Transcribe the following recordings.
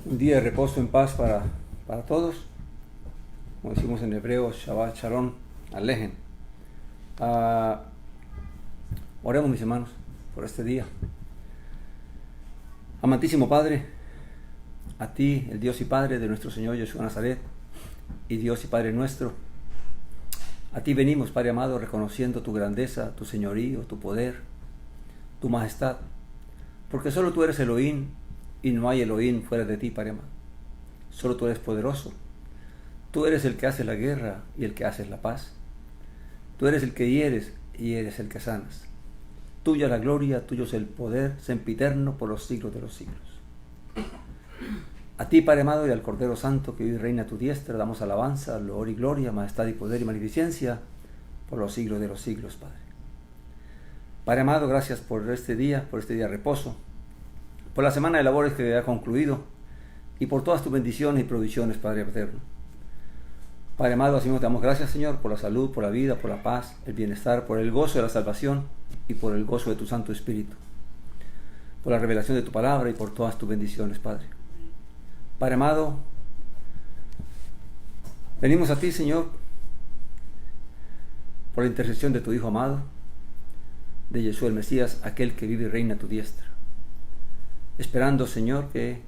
Un día de reposo en paz para todos. Como decimos en hebreo, Shabbat Shalom Alejen. Oremos, mis hermanos, por este día. Amantísimo Padre, a ti, el Dios y Padre de nuestro Señor Yeshua Nazaret, y Dios y Padre nuestro, a ti venimos, Padre amado, reconociendo tu grandeza, tu señorío, tu poder, tu majestad, porque solo tú eres Elohim y no hay Elohim fuera de ti, Padre amado. Solo tú eres poderoso. Tú eres el que hace la guerra y el que hace la paz. Tú eres el que hieres y eres el que sanas. Tuya la gloria, tuyo es el poder, sempiterno por los siglos de los siglos. A ti, Padre amado, y al Cordero Santo que vive y reina a tu diestra, damos alabanza, loor y gloria, majestad y poder y magnificencia por los siglos de los siglos, Padre. Padre amado, gracias por este día de reposo, por la semana de labores que ha concluido y por todas tus bendiciones y provisiones, Padre eterno. Padre amado, así te damos gracias, Señor, por la salud, por la vida, por la paz, el bienestar, por el gozo de la salvación y por el gozo de tu Santo Espíritu, por la revelación de tu palabra y por todas tus bendiciones, Padre. Padre amado, venimos a ti, Señor, por la intercesión de tu Hijo amado, de Yeshua el Mesías, aquel que vive y reina a tu diestra, esperando, Señor, que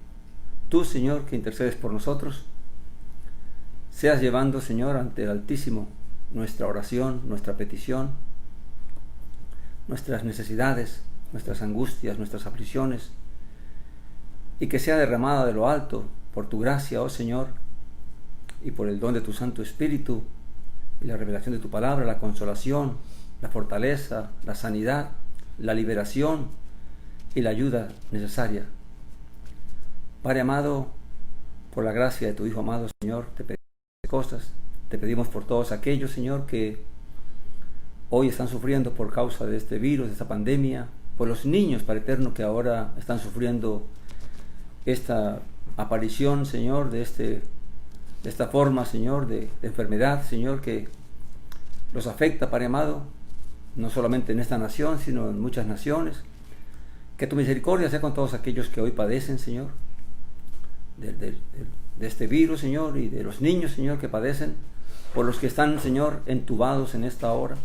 tú, Señor, que intercedes por nosotros, seas llevando, Señor, ante el Altísimo nuestra oración, nuestra petición, nuestras necesidades, nuestras angustias, nuestras aflicciones, y que sea derramada de lo alto por tu gracia, oh Señor, y por el don de tu Santo Espíritu y la revelación de tu palabra, la consolación, la fortaleza, la sanidad, la liberación y la ayuda necesaria. Padre amado, por la gracia de tu Hijo amado, Señor, te pedimos cosas, te pedimos por todos aquellos, Señor, que hoy están sufriendo por causa de este virus, de esta pandemia, por los niños, Padre eterno, que ahora están sufriendo esta aparición, Señor, de esta forma, Señor, de enfermedad, Señor, que los afecta, Padre amado, no solamente en esta nación, sino en muchas naciones. Que tu misericordia sea con todos aquellos que hoy padecen, Señor, de este virus, Señor, y de los niños, Señor, que padecen, por los que están, Señor, entubados en esta hora,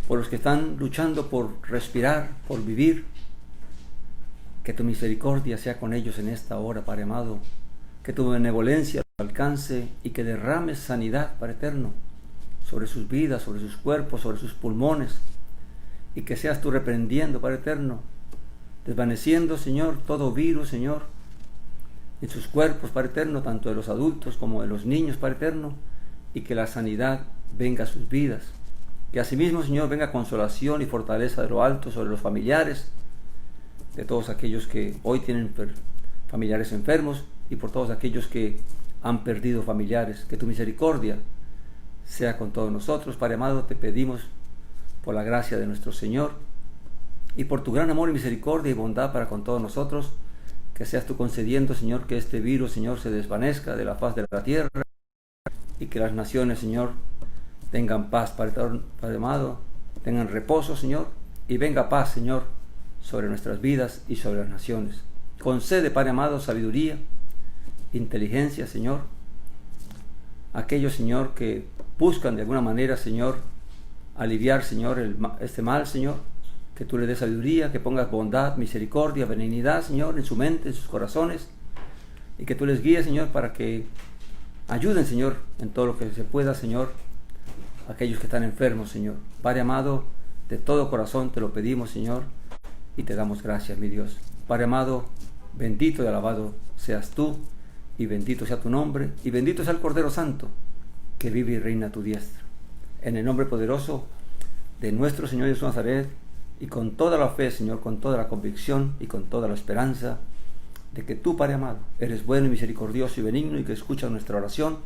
por los que están luchando por respirar, por vivir. Que tu misericordia sea con ellos en esta hora, Padre amado, que tu benevolencia los alcance y que derrames sanidad, Padre eterno, sobre sus vidas, sobre sus cuerpos, sobre sus pulmones, y que seas tú reprendiendo, Padre eterno, desvaneciendo, Señor, todo virus, Señor, en sus cuerpos, Padre eterno, tanto de los adultos como de los niños, Padre eterno, y que la sanidad venga a sus vidas. Que asimismo, Señor, venga consolación y fortaleza de lo alto sobre los familiares, de todos aquellos que hoy tienen familiares enfermos y por todos aquellos que han perdido familiares. Que tu misericordia sea con todos nosotros. Padre amado, te pedimos por la gracia de nuestro Señor y por tu gran amor y misericordia y bondad para con todos nosotros, que seas tú concediendo, Señor, que este virus, Señor, se desvanezca de la faz de la tierra y que las naciones, Señor, tengan paz, Padre amado, tengan reposo, Señor, y venga paz, Señor, sobre nuestras vidas y sobre las naciones. Concede, Padre amado, sabiduría, inteligencia, Señor, a aquellos, Señor, que buscan de alguna manera, Señor, aliviar, Señor, este mal, Señor, que tú le des sabiduría, que pongas bondad, misericordia, benignidad, Señor, en su mente, en sus corazones, y que tú les guíes, Señor, para que ayuden, Señor, en todo lo que se pueda, Señor, a aquellos que están enfermos, Señor. Padre amado, de todo corazón te lo pedimos, Señor, y te damos gracias, mi Dios. Padre amado, bendito y alabado seas tú, y bendito sea tu nombre, y bendito sea el Cordero Santo, que vive y reina a tu diestra. En el nombre poderoso de nuestro Señor Jesús Nazaret, y con toda la fe, Señor, con toda la convicción y con toda la esperanza de que tú, Padre amado, eres bueno y misericordioso y benigno y que escuchas nuestra oración,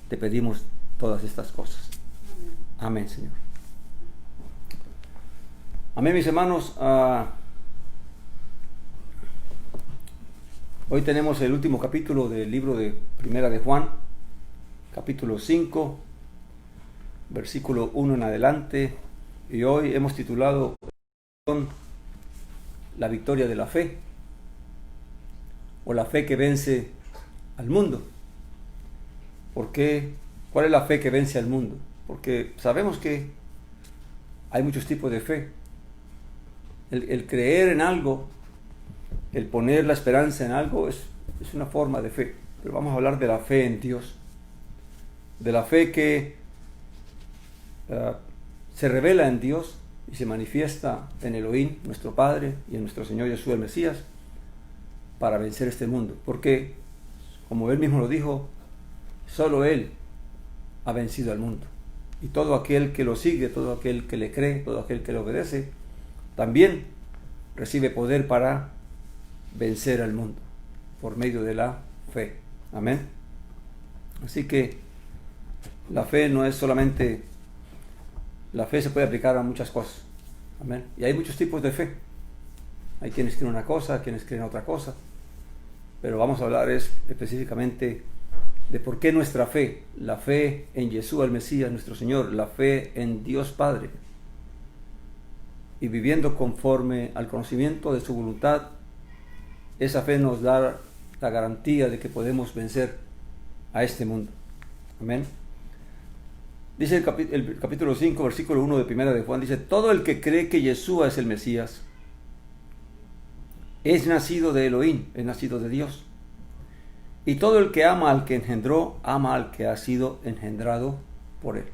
te pedimos todas estas cosas. Amén, Señor. Amén, mis hermanos. Hoy tenemos el último capítulo del libro de Primera de Juan, capítulo 5, versículo 1 en adelante, y hoy hemos titulado La victoria de la fe. o la fe que vence al mundo. ¿Por qué? ¿Cuál es la fe que vence al mundo? Porque sabemos que hay muchos tipos de fe. El creer en algo, el poner la esperanza en algo es una forma de fe. Pero vamos a hablar de la fe en Dios. De la fe que se revela en Dios y se manifiesta en Elohim, nuestro Padre, y en nuestro Señor Jesús el Mesías, para vencer este mundo. Porque, como Él mismo lo dijo, solo Él ha vencido al mundo. Y todo aquel que lo sigue, todo aquel que le cree, todo aquel que le obedece, también recibe poder para vencer al mundo, por medio de la fe. Amén. Así que la fe no es solamente... La fe se puede aplicar a muchas cosas. Amén. Y hay muchos tipos de fe. Hay quienes creen una cosa, quienes creen otra cosa. Pero vamos a hablar específicamente de por qué nuestra fe, la fe en Jesús el Mesías, nuestro Señor, la fe en Dios Padre, y viviendo conforme al conocimiento de su voluntad, esa fe nos da la garantía de que podemos vencer a este mundo. Amén. Dice el capítulo 5, versículo 1 de Primera de Juan, dice: todo el que cree que Yeshua es el Mesías es nacido de Elohim, es nacido de Dios. Y todo el que ama al que engendró, ama al que ha sido engendrado por él.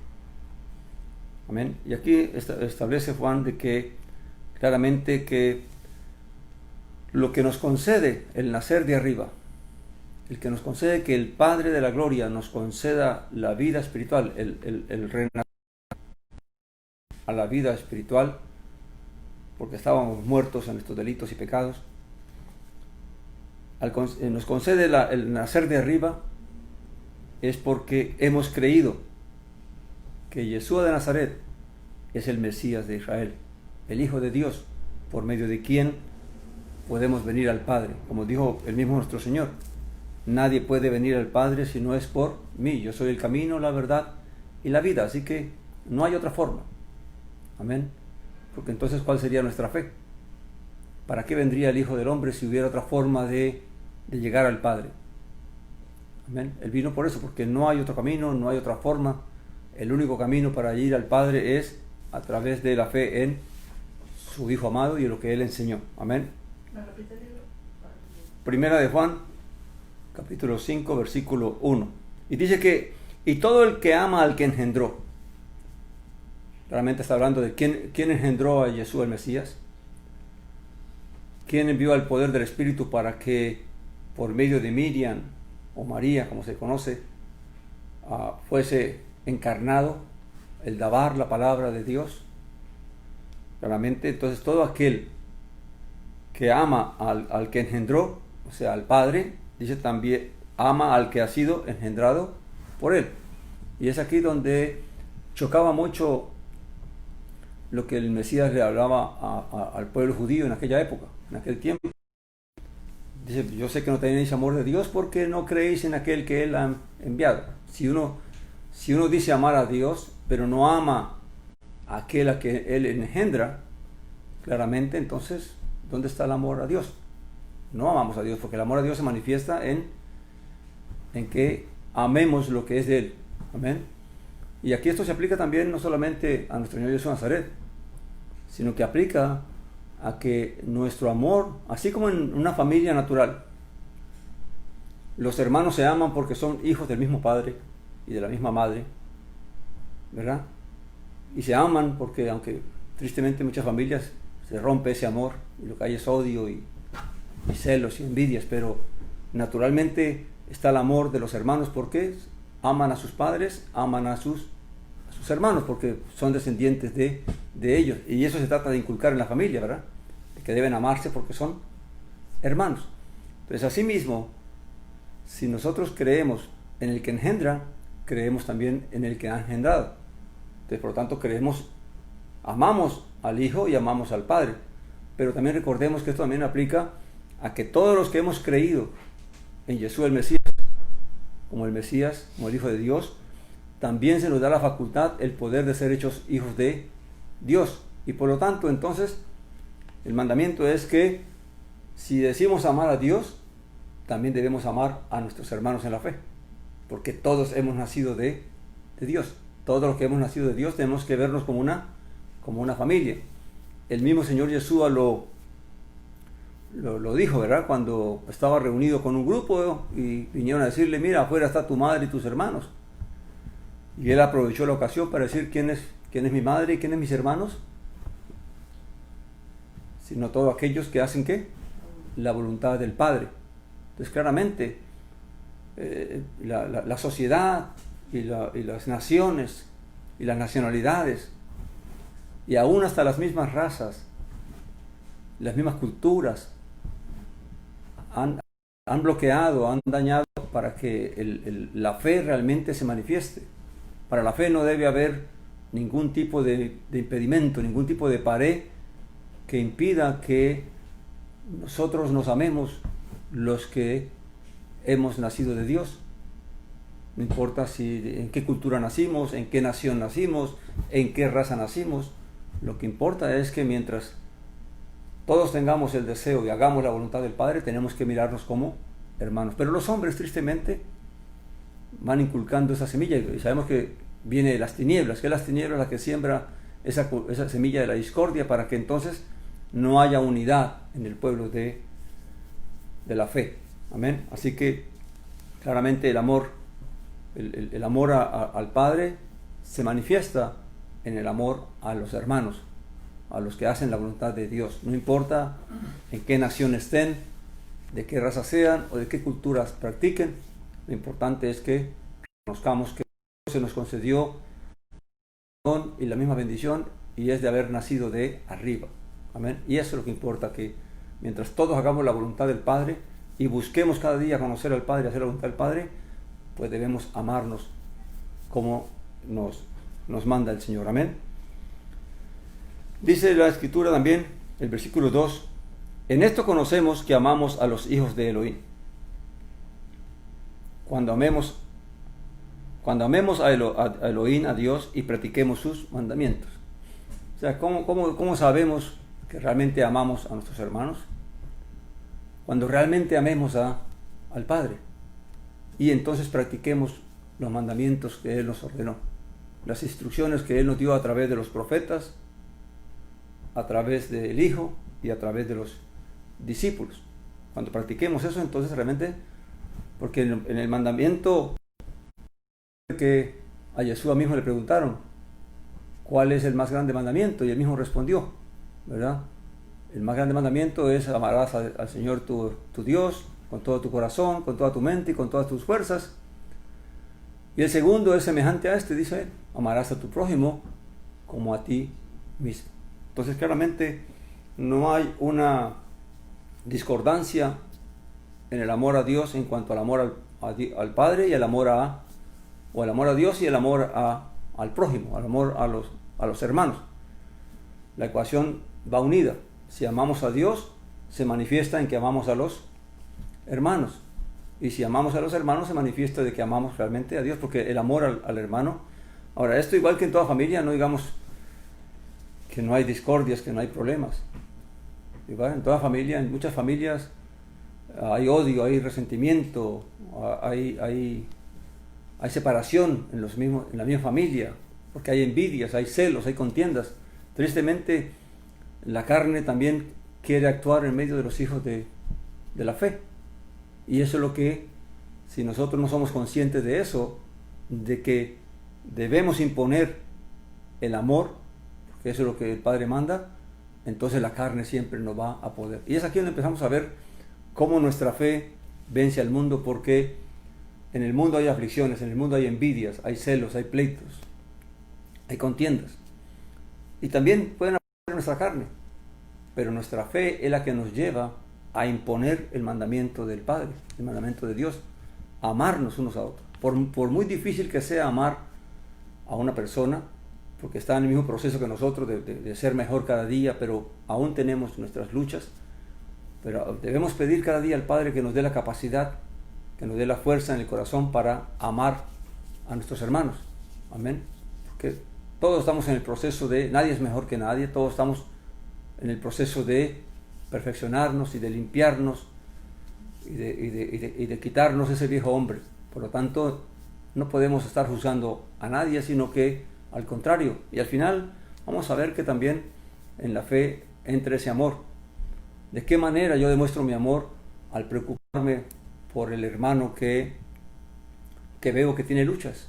Amén. Y aquí establece Juan de que claramente que lo que nos concede el nacer de arriba, el que nos concede que el Padre de la Gloria nos conceda la vida espiritual, el renacer a la vida espiritual, porque estábamos muertos en estos delitos y pecados, nos concede el nacer de arriba, es porque hemos creído que Yeshua de Nazaret es el Mesías de Israel, el Hijo de Dios, por medio de quien podemos venir al Padre. Como dijo el mismo nuestro Señor: nadie puede venir al Padre si no es por mí. Yo soy el camino, la verdad y la vida. Así que no hay otra forma. Amén. Porque entonces, ¿cuál sería nuestra fe? ¿Para qué vendría el Hijo del Hombre si hubiera otra forma de llegar al Padre? Amén. Él vino por eso, porque no hay otro camino, no hay otra forma. El único camino para ir al Padre es a través de la fe en su Hijo amado y en lo que Él enseñó. Amén. Primera de Juan, capítulo 5, versículo 1. Y dice que, y todo el que ama al que engendró. Realmente está hablando de quién engendró a Jesús el Mesías. ¿Quién envió al poder del Espíritu para que por medio de Miriam o María, como se conoce, fuese encarnado el Dabar, la palabra de Dios? Claramente, entonces todo aquel que ama al que engendró, o sea, al Padre, dice también, ama al que ha sido engendrado por él. Y es aquí donde chocaba mucho lo que el Mesías le hablaba al pueblo judío en aquella época, en aquel tiempo. Dice: yo sé que no tenéis amor de Dios porque no creéis en aquel que Él ha enviado. Si uno dice amar a Dios, pero no ama a aquel a que Él engendra, claramente, entonces, ¿dónde está el amor a Dios? No amamos a Dios, porque el amor a Dios se manifiesta en que amemos lo que es de Él. Amén. Y aquí esto se aplica también no solamente a nuestro Señor Jesús de Nazaret, sino que aplica a que nuestro amor, así como en una familia natural, los hermanos se aman porque son hijos del mismo padre y de la misma madre, ¿verdad? Y se aman porque, aunque tristemente en muchas familias se rompe ese amor y lo que hay es odio y celos y envidias, pero naturalmente está el amor de los hermanos porque aman a sus padres, aman a sus hermanos porque son descendientes de ellos, y eso se trata de inculcar en la familia, ¿verdad? De que deben amarse porque son hermanos. Entonces, asimismo, si nosotros creemos en el que engendra, creemos también en el que ha engendrado. Entonces, por lo tanto, amamos al Hijo y amamos al Padre. Pero también recordemos que esto también aplica a que todos los que hemos creído en Jesús el Mesías, como el Mesías, como el Hijo de Dios, también se nos da la facultad, el poder de ser hechos hijos de Dios. Y por lo tanto, entonces, el mandamiento es que si decimos amar a Dios, también debemos amar a nuestros hermanos en la fe, porque todos hemos nacido de Dios. Todos los que hemos nacido de Dios tenemos que vernos como una familia. El mismo Señor Yeshua lo dijo, ¿verdad? Cuando estaba reunido con un grupo y vinieron a decirle, mira, afuera está tu madre y tus hermanos. Y él aprovechó la ocasión para decir, ¿quién es mi madre y quién es mis hermanos? Sino todos aquellos que hacen, ¿qué? La voluntad del Padre. Entonces, claramente, la sociedad y las naciones y las nacionalidades y aún hasta las mismas razas, las mismas culturas han bloqueado, han dañado para que la fe realmente se manifieste. Para la fe no debe haber ningún tipo de impedimento, ningún tipo de pared que impida que nosotros nos amemos los que hemos nacido de Dios. No importa en qué cultura nacimos, en qué nación nacimos, en qué raza nacimos. Lo que importa es que mientras todos tengamos el deseo y hagamos la voluntad del Padre, tenemos que mirarnos como hermanos. Pero los hombres, tristemente, van inculcando esa semilla y sabemos que viene de las tinieblas, que es las tinieblas la que siembra esa semilla de la discordia para que entonces no haya unidad en el pueblo de la fe. Amén. Así que claramente el amor al Padre se manifiesta en el amor a los hermanos, a los que hacen la voluntad de Dios. No importa en qué nación estén, de qué raza sean o de qué culturas practiquen, lo importante es que conozcamos que Dios se nos concedió y la misma bendición, y es de haber nacido de arriba. Amén. Y eso es lo que importa, que mientras todos hagamos la voluntad del Padre y busquemos cada día conocer al Padre, hacer la voluntad del Padre, pues debemos amarnos como nos manda el Señor. Amén. Dice la Escritura también, el versículo 2, en esto conocemos que amamos a los hijos de Elohim, cuando amemos a Elohim, a Dios, y practiquemos sus mandamientos. O sea, ¿cómo sabemos que realmente amamos a nuestros hermanos? Cuando realmente amemos al Padre y entonces practiquemos los mandamientos que Él nos ordenó, las instrucciones que Él nos dio a través de los profetas, a través del Hijo y a través de los discípulos. Cuando practiquemos eso, entonces realmente, porque en el mandamiento que a Yeshua mismo le preguntaron, ¿cuál es el más grande mandamiento? Y él mismo respondió, ¿verdad? El más grande mandamiento es amarás al Señor tu Dios con todo tu corazón, con toda tu mente y con todas tus fuerzas. Y el segundo es semejante a este, dice él, amarás a tu prójimo como a ti mismo. Entonces claramente no hay una discordancia en el amor a Dios en cuanto al amor al Padre y al amor a Dios y el amor al prójimo, al amor a los hermanos. La ecuación va unida. Si amamos a Dios, se manifiesta en que amamos a los hermanos. Y si amamos a los hermanos, se manifiesta de que amamos realmente a Dios, porque el amor al hermano. Ahora, esto igual que en toda familia, no digamos que no hay discordias, que no hay problemas. Igual en toda familia, en muchas familias, hay odio, hay resentimiento, hay separación en la misma familia, porque hay envidias, hay celos, hay contiendas. Tristemente, la carne también quiere actuar en medio de los hijos de la fe. Y eso es lo que, si nosotros no somos conscientes de eso, de que debemos imponer el amor, porque eso es lo que el Padre manda, entonces la carne siempre nos va a poder. Y es aquí donde empezamos a ver cómo nuestra fe vence al mundo, porque en el mundo hay aflicciones, en el mundo hay envidias, hay celos, hay pleitos, hay contiendas. Y también pueden aparecer en nuestra carne, pero nuestra fe es la que nos lleva a imponer el mandamiento del Padre, el mandamiento de Dios, amarnos unos a otros. Por muy difícil que sea amar a una persona, porque está en el mismo proceso que nosotros de ser mejor cada día, pero aún tenemos nuestras luchas, pero debemos pedir cada día al Padre que nos dé la capacidad, que nos dé la fuerza en el corazón para amar a nuestros hermanos. Amén. Porque todos estamos en el proceso nadie es mejor que nadie, todos estamos en el proceso de perfeccionarnos y de limpiarnos y de quitarnos ese viejo hombre. Por lo tanto, no podemos estar juzgando a nadie, sino que al contrario. Y al final vamos a ver que también en la fe entra ese amor. ¿De qué manera yo demuestro mi amor al preocuparme por el hermano que veo que tiene luchas,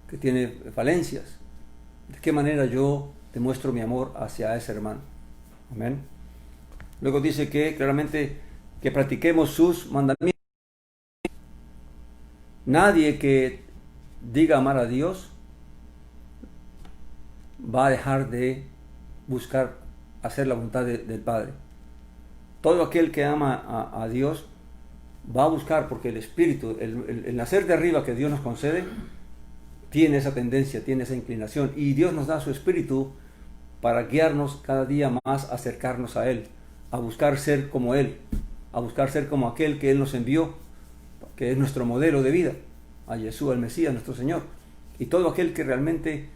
que tiene falencias? ¿De qué manera yo demuestro mi amor hacia ese hermano? Amén. Luego dice que claramente que practiquemos sus mandamientos. Nadie que diga amar a Dios va a dejar de buscar hacer la voluntad del Padre. Todo aquel que ama a Dios va a buscar, porque el Espíritu, el nacer de arriba que Dios nos concede, tiene esa tendencia, tiene esa inclinación, y Dios nos da su Espíritu para guiarnos cada día más, acercarnos a Él, a buscar ser como Él, a buscar ser como aquel que Él nos envió, que es nuestro modelo de vida, a Jesús, al Mesías, nuestro Señor. Y todo aquel que realmente,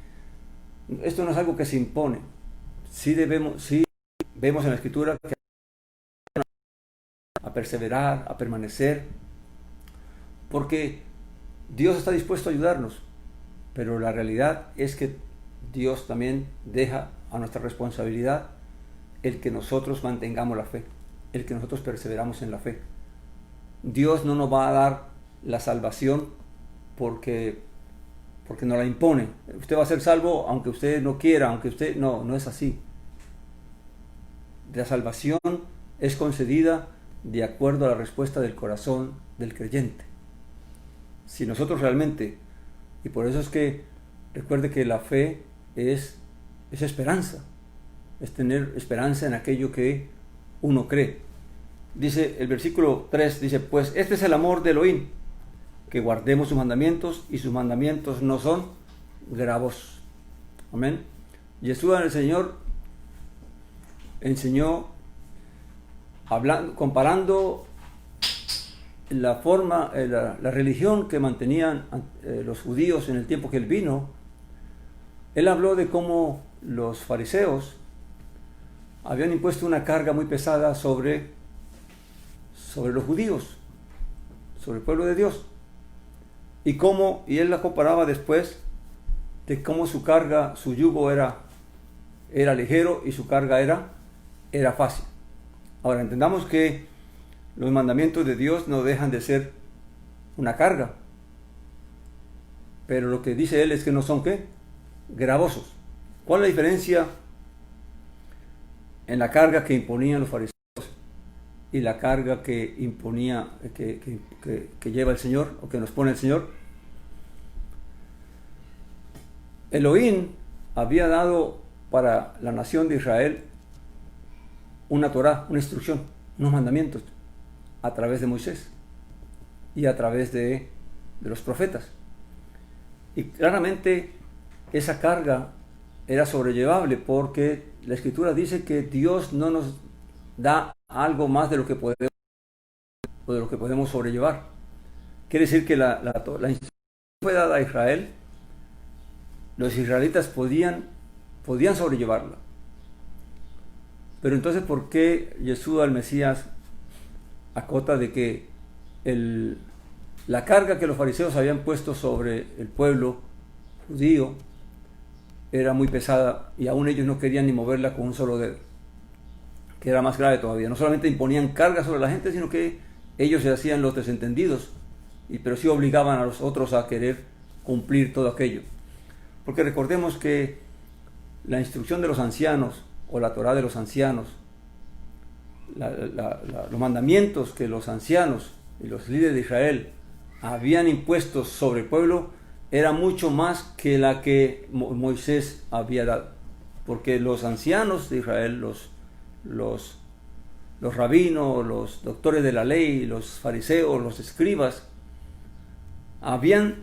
esto no es algo que se impone, sí vemos en la Escritura que a perseverar, a permanecer, porque Dios está dispuesto a ayudarnos, pero la realidad es que Dios también deja a nuestra responsabilidad el que nosotros mantengamos la fe, el que nosotros perseveramos en la fe. Dios no nos va a dar la salvación porque nos la impone. Usted va a ser salvo aunque usted no quiera, aunque usted... No es así. La salvación es concedida de acuerdo a la respuesta del corazón del creyente. Si nosotros realmente, y por eso es que recuerde que la fe es esperanza, es tener esperanza en aquello que uno cree. Dice el versículo 3, dice, pues este es el amor de Elohim, que guardemos sus mandamientos, y sus mandamientos no son gravosos. Amén. Jesús el Señor enseñó, comparando la forma, la religión que mantenían los judíos en el tiempo que Él vino. Él habló de cómo los fariseos habían impuesto una carga muy pesada sobre los judíos, sobre el pueblo de Dios. Y él la comparaba después de cómo su carga, su yugo era ligero y su carga era fácil. Ahora entendamos que los mandamientos de Dios no dejan de ser una carga, pero lo que dice él es que no son ¿qué? Gravosos. ¿Cuál es la diferencia en la carga que imponían los fariseos y la carga que imponía, que lleva el Señor, o que nos pone el Señor? Elohim había dado para la nación de Israel una Torá, una instrucción, unos mandamientos, a través de Moisés y a través de los profetas. Y claramente esa carga era sobrellevable, porque la Escritura dice que Dios no nos da algo más de lo que podemos sobrellevar. Quiere decir que la instrucción fue dada a Israel, los israelitas podían sobrellevarla. Pero entonces, ¿por qué Jesús el Mesías acota de que la carga que los fariseos habían puesto sobre el pueblo judío era muy pesada, y aún ellos no querían ni moverla con un solo dedo? Que era más grave todavía. No solamente imponían carga sobre la gente, sino que ellos se hacían los desentendidos, pero sí obligaban a los otros a querer cumplir todo aquello. Porque recordemos que la instrucción de los ancianos, o la Torá de los ancianos, los mandamientos que los ancianos y los líderes de Israel habían impuesto sobre el pueblo, era mucho más que la que Moisés había dado. Porque los ancianos de Israel, los rabinos, los doctores de la ley, los fariseos, los escribas, habían,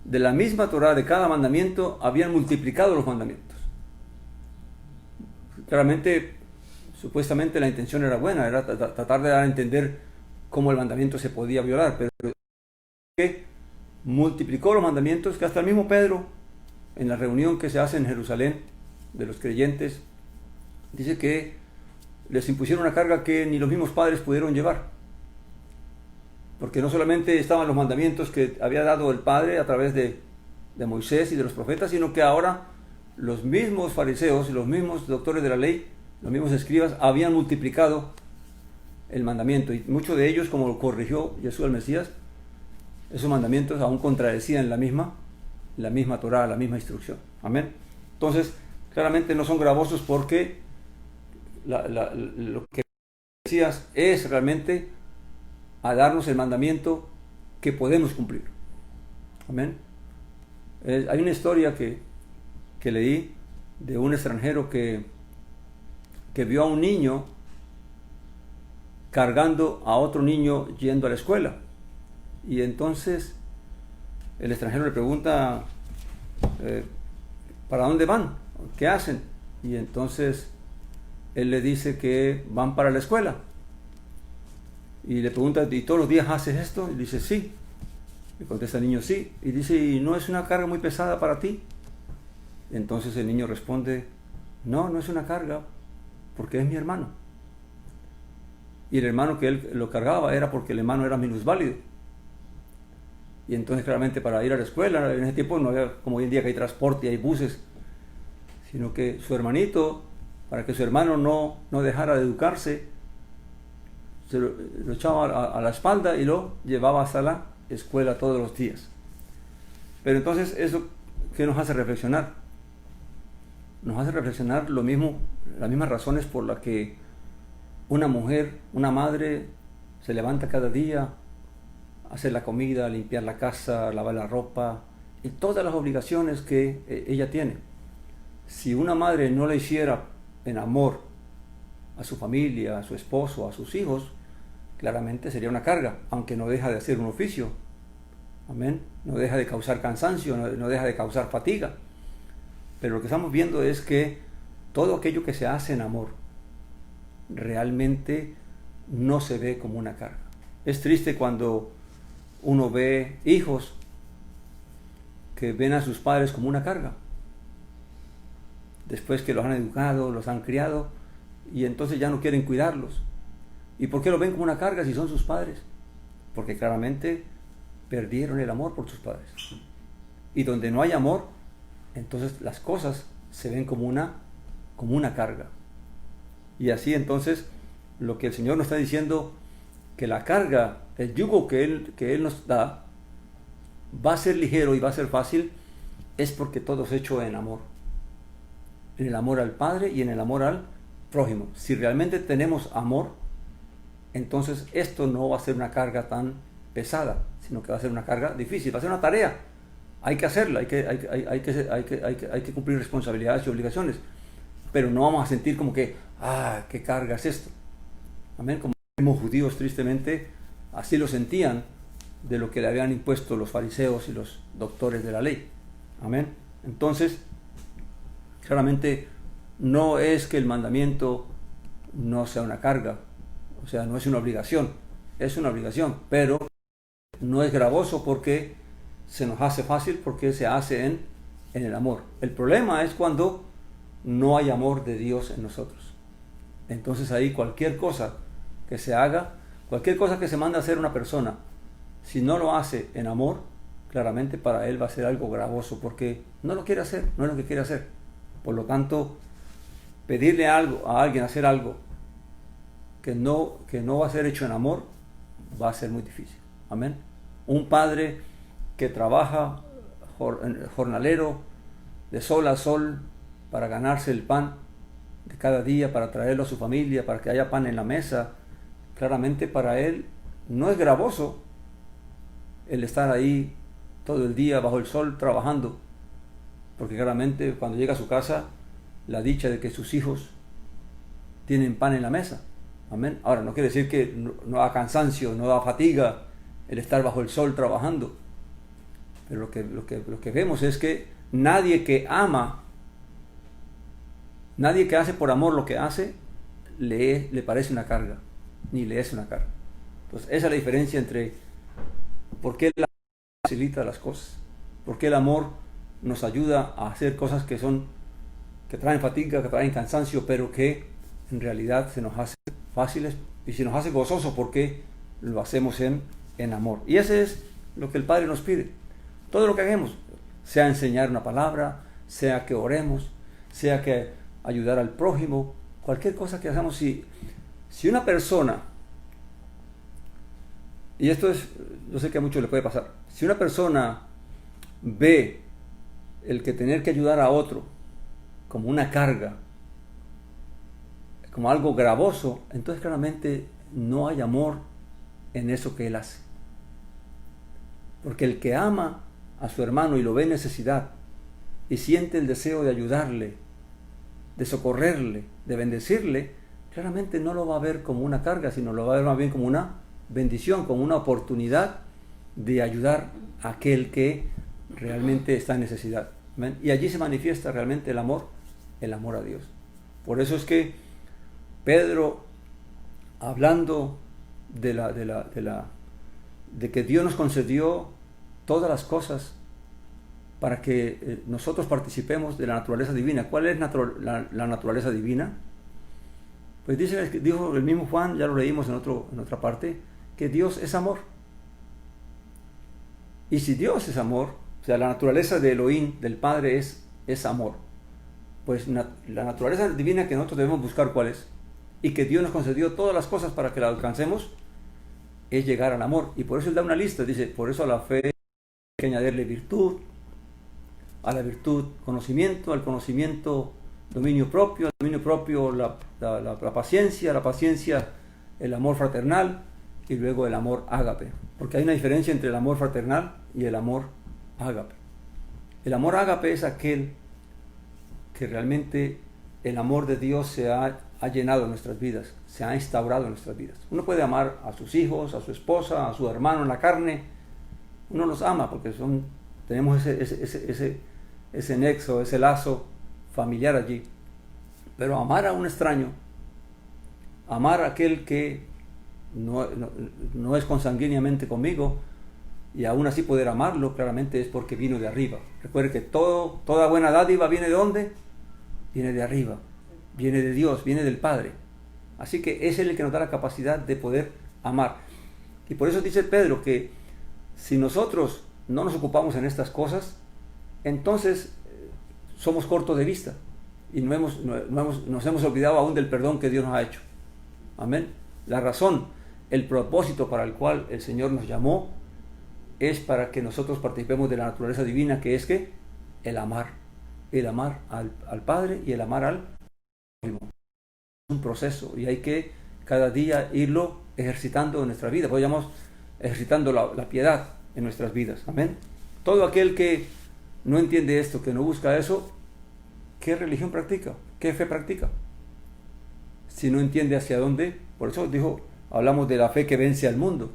de la misma Torá, de cada mandamiento, habían multiplicado los mandamientos. Claramente, supuestamente la intención era buena, era tratar de dar a entender cómo el mandamiento se podía violar, pero que multiplicó los mandamientos, que hasta el mismo Pedro, en la reunión que se hace en Jerusalén de los creyentes, dice que les impusieron una carga que ni los mismos padres pudieron llevar. Porque no solamente estaban los mandamientos que había dado el Padre a través de Moisés y de los profetas, sino que ahora los mismos fariseos y los mismos doctores de la ley, los mismos escribas, habían multiplicado el mandamiento. Y muchos de ellos, como lo corrigió Jesús el Mesías, esos mandamientos aún contradecían la misma Torá, la misma instrucción. Amén. Entonces, claramente no son gravosos porque lo que Mesías es realmente a darnos el mandamiento que podemos cumplir. Amén. Hay una historia que leí de un extranjero que vio a un niño cargando a otro niño yendo a la escuela. Y entonces el extranjero le pregunta, ¿para dónde van? ¿Qué hacen? Y entonces él le dice que van para la escuela. Y le pregunta, ¿y todos los días haces esto? Y dice, sí. Le contesta el niño, sí. Y dice, ¿y no es una carga muy pesada para ti? Entonces el niño responde, no, no es una carga, porque es mi hermano. Y el hermano que él lo cargaba era porque el hermano era minusválido. Y entonces claramente para ir a la escuela, en ese tiempo no había como hoy en día que hay transporte y hay buses, sino que su hermanito, para que su hermano no dejara de educarse, se lo echaba a la espalda y lo llevaba hasta la escuela todos los días. Pero entonces eso, ¿qué nos hace reflexionar? Nos hace reflexionar lo mismo, las mismas razones por las que una mujer, una madre, se levanta cada día a hacer la comida, limpiar la casa, lavar la ropa y todas las obligaciones que ella tiene. Si una madre no le hiciera en amor a su familia, a su esposo, a sus hijos, claramente sería una carga, aunque no deja de hacer un oficio. Amén. No deja de causar cansancio, no deja de causar fatiga. Pero lo que estamos viendo es que todo aquello que se hace en amor realmente no se ve como una carga. Es triste cuando uno ve hijos que ven a sus padres como una carga. Después que los han educado, los han criado, y entonces ya no quieren cuidarlos. ¿Y por qué lo ven como una carga si son sus padres? Porque claramente perdieron el amor por sus padres. Y donde no hay amor, entonces las cosas se ven como una carga. Y así entonces lo que el Señor nos está diciendo, que la carga, el yugo que Él nos da, va a ser ligero y va a ser fácil, es porque todo es hecho en amor. En el amor al Padre y en el amor al prójimo. Si realmente tenemos amor, entonces esto no va a ser una carga tan pesada, sino que va a ser una carga difícil, va a ser una tarea. Hay que hacerla, hay que cumplir responsabilidades y obligaciones, pero no vamos a sentir como que, qué carga es esto. Amén. Como los judíos tristemente así lo sentían de lo que le habían impuesto los fariseos y los doctores de la ley. Amén. Entonces, claramente no es que el mandamiento no sea una carga, o sea, no es una obligación, es una obligación, pero no es gravoso porque se nos hace fácil, porque se hace en el amor. El problema es cuando no hay amor de Dios en nosotros. Entonces ahí cualquier cosa que se haga, cualquier cosa que se manda a hacer una persona, si no lo hace en amor, claramente para él va a ser algo gravoso porque no lo quiere hacer, no es lo que quiere hacer. Por lo tanto, pedirle algo a alguien, hacer algo que no va a ser hecho en amor, va a ser muy difícil. Amén. Un padre que trabaja jornalero de sol a sol para ganarse el pan de cada día, para traerlo a su familia, para que haya pan en la mesa, claramente para él no es gravoso el estar ahí todo el día bajo el sol trabajando, porque claramente cuando llega a su casa, la dicha de que sus hijos tienen pan en la mesa. Amén. Ahora, no quiere decir que no da cansancio, no da fatiga el estar bajo el sol trabajando, pero lo que vemos es que nadie que ama, nadie que hace por amor lo que hace, le parece una carga, ni le es una carga. Entonces, esa es la diferencia entre por qué el amor facilita las cosas, por qué el amor nos ayuda a hacer cosas que traen fatiga, que traen cansancio, pero que en realidad se nos hace fáciles y se nos hace gozoso porque lo hacemos en en amor. Y ese es lo que el Padre nos pide. Todo lo que hagamos, sea enseñar una palabra, sea que oremos, sea que ayudar al prójimo, cualquier cosa que hagamos, si una persona, y esto es, yo sé que a muchos le puede pasar, si una persona ve el que tener que ayudar a otro como una carga, como algo gravoso, entonces claramente no hay amor en eso que él hace. Porque el que ama a su hermano y lo ve en necesidad y siente el deseo de ayudarle, de socorrerle, de bendecirle, claramente no lo va a ver como una carga, sino lo va a ver más bien como una bendición, como una oportunidad de ayudar a aquel que realmente está en necesidad. ¿Ven? Y allí se manifiesta realmente el amor a Dios. Por eso es que Pedro, hablando de que Dios nos concedió todas las cosas para que nosotros participemos de la naturaleza divina. ¿Cuál es la naturaleza divina? Pues dijo el mismo Juan, ya lo leímos en otra parte, que Dios es amor. Y si Dios es amor, o sea, la naturaleza de Elohim, del Padre, es amor, pues la naturaleza divina que nosotros debemos buscar, ¿cuál es? Y que Dios nos concedió todas las cosas para que la alcancemos, es llegar al amor. Y por eso Él da una lista, dice, por eso a la fe hay que añadirle virtud, a la virtud conocimiento, al conocimiento dominio propio, al dominio propio la paciencia, a la paciencia el amor fraternal y luego el amor ágape. Porque hay una diferencia entre el amor fraternal y el amor ágape. El amor ágape es aquel que realmente el amor de Dios se ha llenado en nuestras vidas, se ha instaurado en nuestras vidas. Uno puede amar a sus hijos, a su esposa, a su hermano en la carne. Uno los ama porque tenemos ese nexo, ese lazo familiar allí. Pero amar a un extraño, amar a aquel que no es consanguíneamente conmigo, y aún así poder amarlo, claramente es porque vino de arriba. Recuerde que toda buena dádiva viene de ¿dónde? Viene de arriba, viene de Dios, viene del Padre. Así que es Él el que nos da la capacidad de poder amar. Y por eso dice Pedro que si nosotros no nos ocupamos en estas cosas, entonces somos cortos de vista y nos hemos olvidado aún del perdón que Dios nos ha hecho. Amén. La razón, el propósito para el cual el Señor nos llamó es para que nosotros participemos de la naturaleza divina, que es que el amar al Padre y el amar al prójimo. Es un proceso y hay que cada día irlo ejercitando en nuestra vida. Podríamos ejercitando la piedad en nuestras vidas. Amén. Todo aquel que no entiende esto, que no busca eso, ¿qué religión practica? ¿Qué fe practica? Si no entiende hacia dónde, por eso hablamos de la fe que vence al mundo.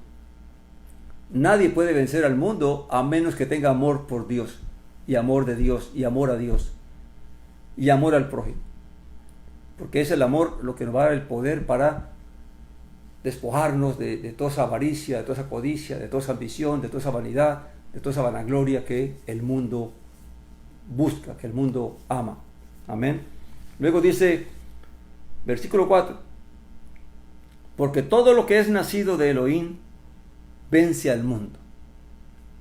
Nadie puede vencer al mundo a menos que tenga amor por Dios, y amor de Dios, y amor a Dios, y amor al prójimo. Porque es el amor lo que nos va a dar el poder para despojarnos de toda esa avaricia, de toda esa codicia, de toda esa ambición, de toda esa vanidad, de toda esa vanagloria que el mundo busca, que el mundo ama. Amén. Luego dice, versículo 4, porque todo lo que es nacido de Elohim vence al mundo.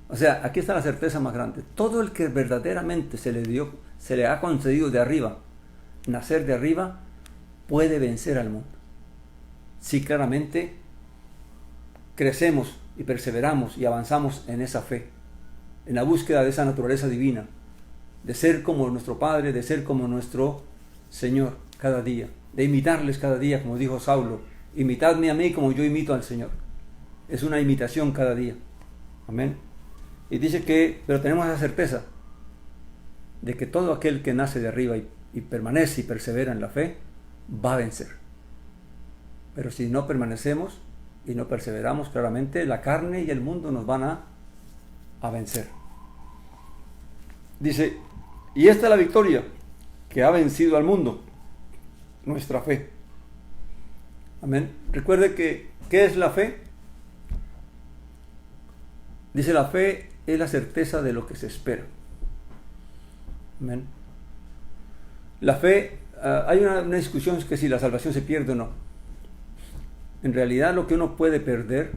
O sea, aquí está la certeza más grande. Todo el que verdaderamente se le ha concedido de arriba, nacer de arriba, puede vencer al mundo. Si claramente crecemos y perseveramos y avanzamos en esa fe, en la búsqueda de esa naturaleza divina, de ser como nuestro Padre, de ser como nuestro Señor cada día, de imitarles cada día, como dijo Saulo, imitadme a mí como yo imito al Señor. Es una imitación cada día. Amén. Y dice pero tenemos esa certeza de que todo aquel que nace de arriba y permanece y persevera en la fe, va a vencer. Pero si no permanecemos y no perseveramos, claramente la carne y el mundo nos van a vencer. Dice, y esta es la victoria que ha vencido al mundo, nuestra fe. Amén. Recuerde ¿qué es la fe? Dice, la fe es la certeza de lo que se espera. Amén. La fe, hay una discusión que si la salvación se pierde o no. En realidad lo que uno puede perder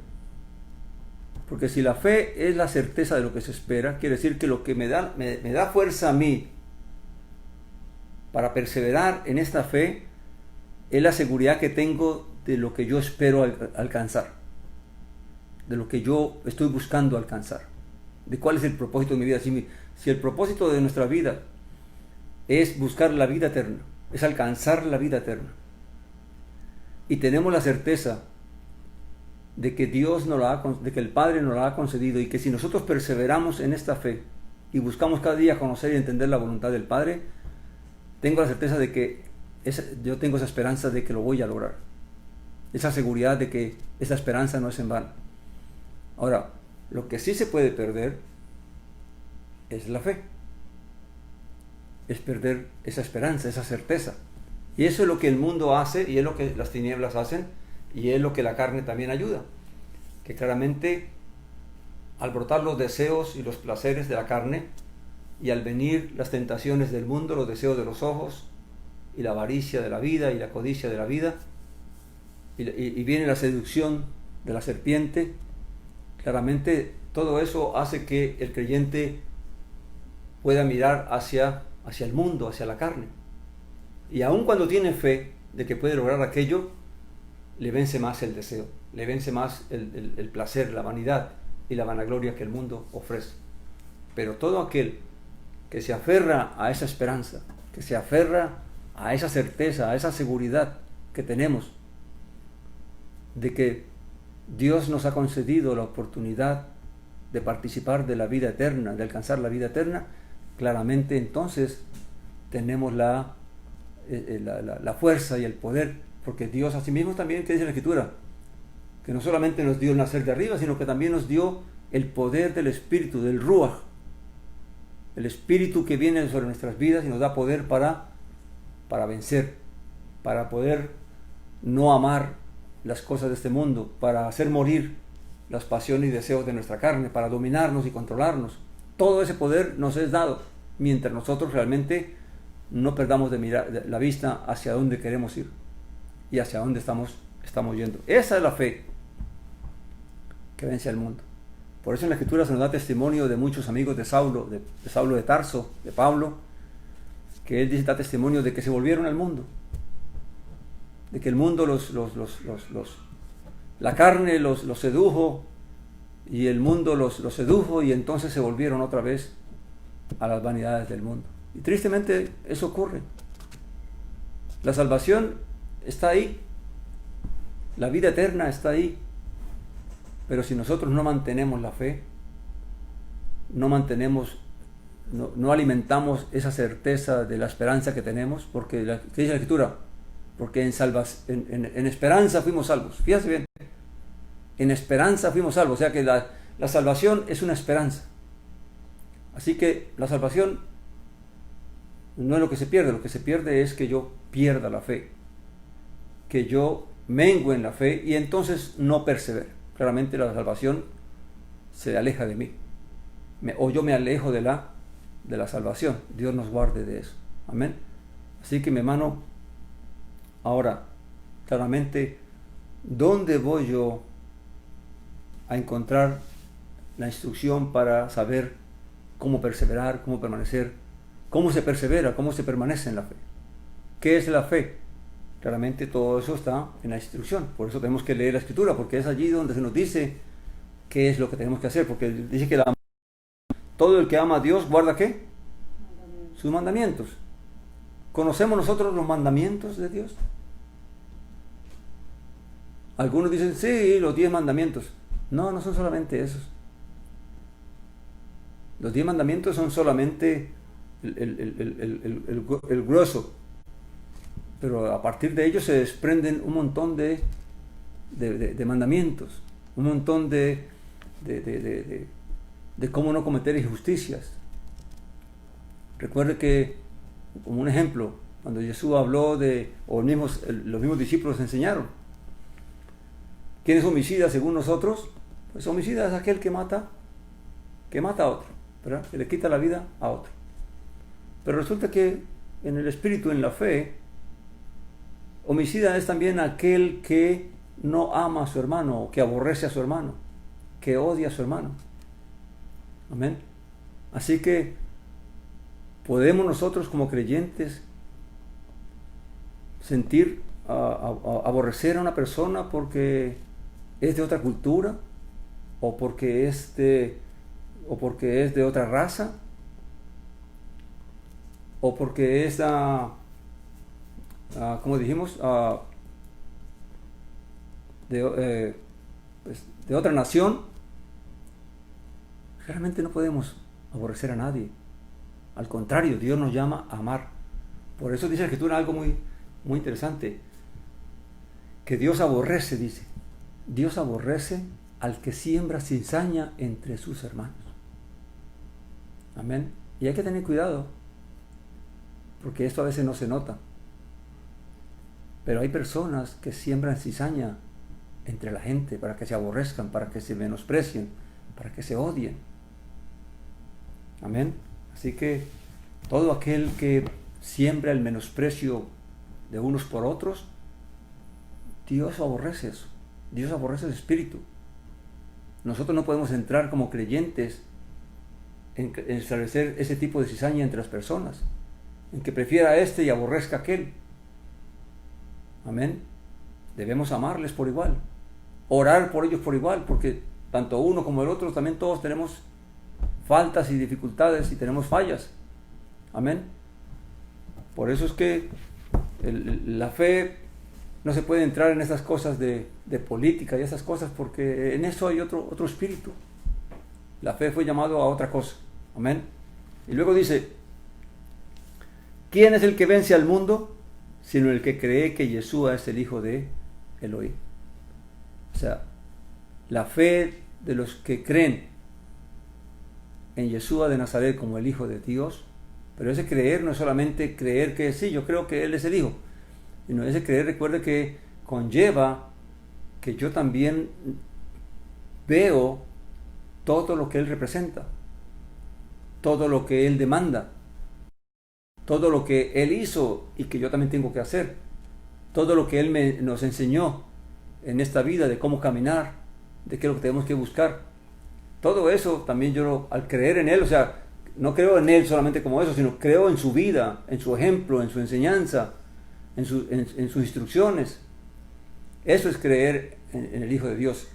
Porque si la fe es la certeza de lo que se espera, quiere decir que lo que me da fuerza a mí para perseverar en esta fe es la seguridad que tengo de lo que yo espero alcanzar, de lo que yo estoy buscando alcanzar, de cuál es el propósito de mi vida. Si el propósito de nuestra vida es buscar la vida eterna, es alcanzar la vida eterna, y tenemos la certeza de que de que el Padre nos la ha concedido, y que si nosotros perseveramos en esta fe y buscamos cada día conocer y entender la voluntad del Padre, tengo la certeza de que yo tengo esa esperanza de que lo voy a lograr, esa seguridad de que esa esperanza no es en vano. Ahora, lo que sí se puede perder es la fe, es perder esa esperanza, esa certeza, y eso es lo que el mundo hace, y es lo que las tinieblas hacen, y es lo que la carne también ayuda, que claramente al brotar los deseos y los placeres de la carne, y al venir las tentaciones del mundo, los deseos de los ojos, y la avaricia de la vida, y la codicia de la vida, y viene la seducción de la serpiente, claramente todo eso hace que el creyente pueda mirar hacia el mundo, hacia la carne. Y aun cuando tiene fe de que puede lograr aquello, le vence más el deseo, le vence más el placer, la vanidad y la vanagloria que el mundo ofrece. Pero todo aquel que se aferra a esa esperanza, que se aferra a esa certeza, a esa seguridad que tenemos de que Dios nos ha concedido la oportunidad de participar de la vida eterna, de alcanzar la vida eterna, claramente entonces tenemos la fuerza y el poder, porque Dios asimismo también, que dice la Escritura, que no solamente nos dio el nacer de arriba, sino que también nos dio el poder del Espíritu, del Ruach, el Espíritu que viene sobre nuestras vidas y nos da poder para vencer, para poder no amar las cosas de este mundo, para hacer morir las pasiones y deseos de nuestra carne, para dominarnos y controlarnos. Todo ese poder nos es dado mientras nosotros realmente no perdamos de la vista hacia dónde queremos ir y hacia dónde estamos yendo. Esa es la fe que vence al mundo. Por eso en la Escritura se nos da testimonio de muchos amigos de Saulo de Tarso, de Pablo, que él dice, da testimonio de que se volvieron al mundo, de que el mundo la carne los sedujo, y el mundo los sedujo, y entonces se volvieron otra vez a las vanidades del mundo. Y tristemente eso ocurre. La salvación está ahí, la vida eterna está ahí, pero si nosotros no mantenemos la fe, no alimentamos esa certeza de la esperanza que tenemos, porque ¿qué dice la Escritura? Porque en esperanza fuimos salvos. Fíjate bien, en esperanza fuimos salvos, o sea que la salvación es una esperanza. Así que la salvación no es lo que se pierde es que yo pierda la fe, que yo mengue en la fe y entonces no persevere. Claramente la salvación se aleja de mí, o yo me alejo de la salvación. Dios nos guarde de eso. Amén. Así que mi hermano, ahora, claramente, ¿dónde voy yo a encontrar la instrucción para saber cómo perseverar, cómo permanecer, cómo se persevera, cómo se permanece en la fe? ¿Qué es la fe? Claramente todo eso está en la instrucción. Por eso tenemos que leer la Escritura, porque es allí donde se nos dice qué es lo que tenemos que hacer. Porque dice que todo el que ama a Dios guarda ¿qué? Sus mandamientos. ¿Conocemos nosotros los mandamientos de Dios? Algunos dicen, sí, los 10 mandamientos. No son solamente esos. Los 10 mandamientos son solamente el grueso. Pero a partir de ellos se desprenden un montón de mandamientos, un montón de cómo no cometer injusticias. Recuerde que, como un ejemplo, cuando Jesús habló los mismos discípulos enseñaron, ¿quién es homicida según nosotros? Pues homicida es aquel que mata a otro, ¿verdad? Que le quita la vida a otro. Pero resulta que en el espíritu, en la fe, homicida es también aquel que no ama a su hermano, o que aborrece a su hermano, que odia a su hermano. Amén. Así que podemos nosotros como creyentes sentir, aborrecer a una persona porque es de otra cultura, o porque es de otra raza, o porque es, como dijimos, de otra nación. Realmente no podemos aborrecer a nadie. Al contrario, Dios nos llama a amar. Por eso dice la Escritura algo muy, muy interesante, que Dios aborrece, dice, Dios aborrece al que siembra cizaña entre sus hermanos. Amén. Y hay que tener cuidado, porque esto a veces no se nota. Pero hay personas que siembran cizaña entre la gente para que se aborrezcan, para que se menosprecien, para que se odien. Amén. Así que todo aquel que siembra el menosprecio de unos por otros, Dios aborrece eso. Dios aborrece ese espíritu. Nosotros no podemos entrar como creyentes en establecer ese tipo de cizaña entre las personas, en que prefiera a este y aborrezca a aquel. Amén. Debemos amarles por igual, orar por ellos por igual, porque tanto uno como el otro también todos tenemos faltas y dificultades y tenemos fallas. Amén. Por eso es que la fe no se puede entrar en esas cosas de política y esas cosas, porque en eso hay otro espíritu. La fe fue llamado a otra cosa. Amén. Y luego dice, ¿quién es el que vence al mundo? Sino el que cree que Yeshua es el Hijo de Elohim. O sea, la fe de los que creen en Yeshua de Nazaret como el Hijo de Dios, pero ese creer no es solamente creer que sí, yo creo que Él es el Hijo, sino ese creer, recuerde que conlleva que yo también veo todo lo que Él representa, todo lo que Él demanda, todo lo que Él hizo y que yo también tengo que hacer, todo lo que Él nos enseñó en esta vida, de cómo caminar, de qué es lo que tenemos que buscar. Todo eso también yo, al creer en Él, o sea, no creo en Él solamente como eso, sino creo en su vida, en su ejemplo, en su enseñanza, en sus instrucciones. Eso es creer en el Hijo de Dios.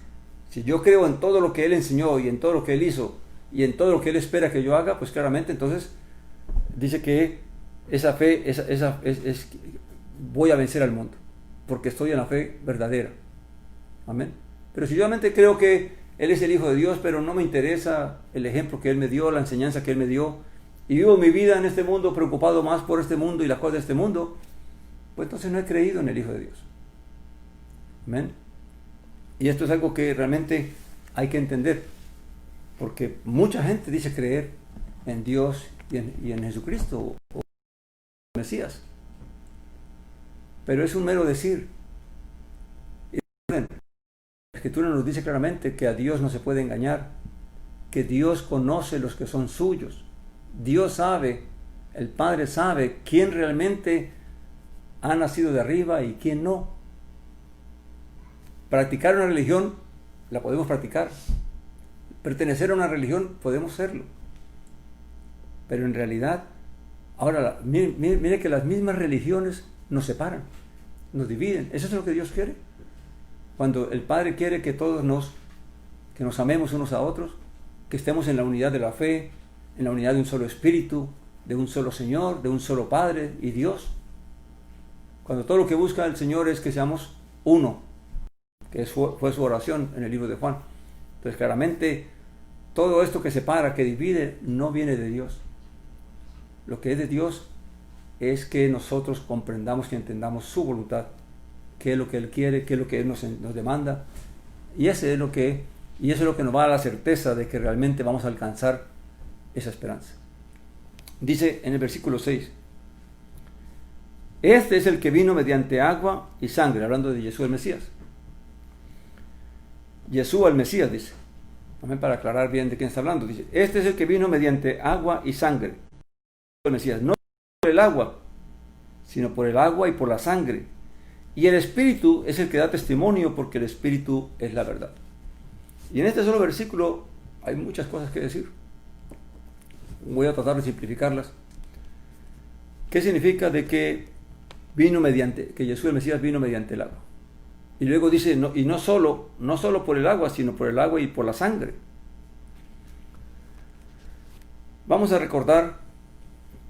Si yo creo en todo lo que Él enseñó y en todo lo que Él hizo y en todo lo que Él espera que yo haga, pues claramente entonces dice que esa fe voy a vencer al mundo, porque estoy en la fe verdadera. Amén. Pero si yo realmente creo que Él es el Hijo de Dios, pero no me interesa el ejemplo que Él me dio, la enseñanza que Él me dio, y vivo mi vida en este mundo preocupado más por este mundo y las cosas de este mundo, pues entonces no he creído en el Hijo de Dios. Amén. Y esto es algo que realmente hay que entender, porque mucha gente dice creer en Dios y en Jesucristo o Mesías, pero es un mero decir. La Escritura nos dice claramente que a Dios no se puede engañar, que Dios conoce los que son suyos. Dios sabe, el Padre sabe quién realmente ha nacido de arriba y quién no. Practicar una religión la podemos practicar, pertenecer a una religión podemos serlo, pero en realidad, ahora mire que las mismas religiones nos separan, nos dividen. Eso es lo que Dios quiere. Cuando el Padre quiere que todos que nos amemos unos a otros, que estemos en la unidad de la fe, en la unidad de un solo Espíritu, de un solo Señor, de un solo Padre y Dios. Cuando todo lo que busca el Señor es que seamos uno, que fue su oración en el libro de Juan. Entonces claramente todo esto que separa, que divide, no viene de Dios. Lo que es de Dios es que nosotros comprendamos y entendamos su voluntad, qué es lo que Él quiere, qué es lo que Él nos demanda, y eso es lo que nos va a dar la certeza de que realmente vamos a alcanzar esa esperanza. Dice en el versículo 6, este es el que vino mediante agua y sangre, hablando de Yeshua el Mesías. Yeshua el Mesías, dice, también para aclarar bien de quién está hablando, dice, este es el que vino mediante agua y sangre, el Mesías, no por el agua, sino por el agua y por la sangre. Y el Espíritu es el que da testimonio, porque el Espíritu es la verdad. Y en este solo versículo hay muchas cosas que decir. Voy a tratar de simplificarlas. ¿Qué significa de que que Jesús el Mesías vino mediante el agua? Y luego dice, no solo por el agua, sino por el agua y por la sangre. Vamos a recordar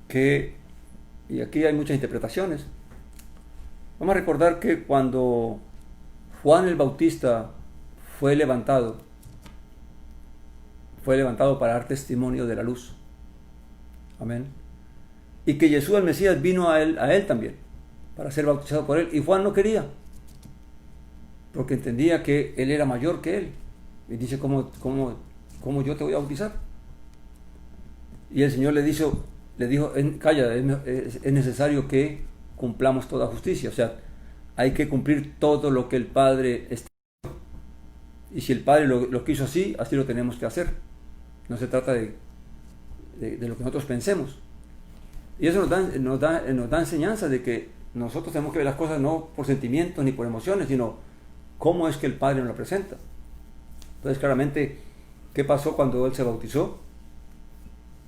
que, y aquí hay muchas interpretaciones, vamos a recordar que cuando Juan el Bautista fue levantado para dar testimonio de la luz. Amén. Y que Jesús el Mesías vino a él también, para ser bautizado por él. Y Juan no quería, porque entendía que él era mayor que él. Y dice, ¿cómo yo te voy a bautizar? Y el Señor le dijo, calla, es necesario que cumplamos toda justicia. O sea, hay que cumplir todo lo que el Padre está. Y si el Padre lo quiso así lo tenemos que hacer. No se trata de lo que nosotros pensemos. Y eso nos da enseñanza de que nosotros tenemos que ver las cosas no por sentimientos ni por emociones, sino cómo es que el Padre nos la presenta. Entonces, claramente, ¿qué pasó cuando Él se bautizó?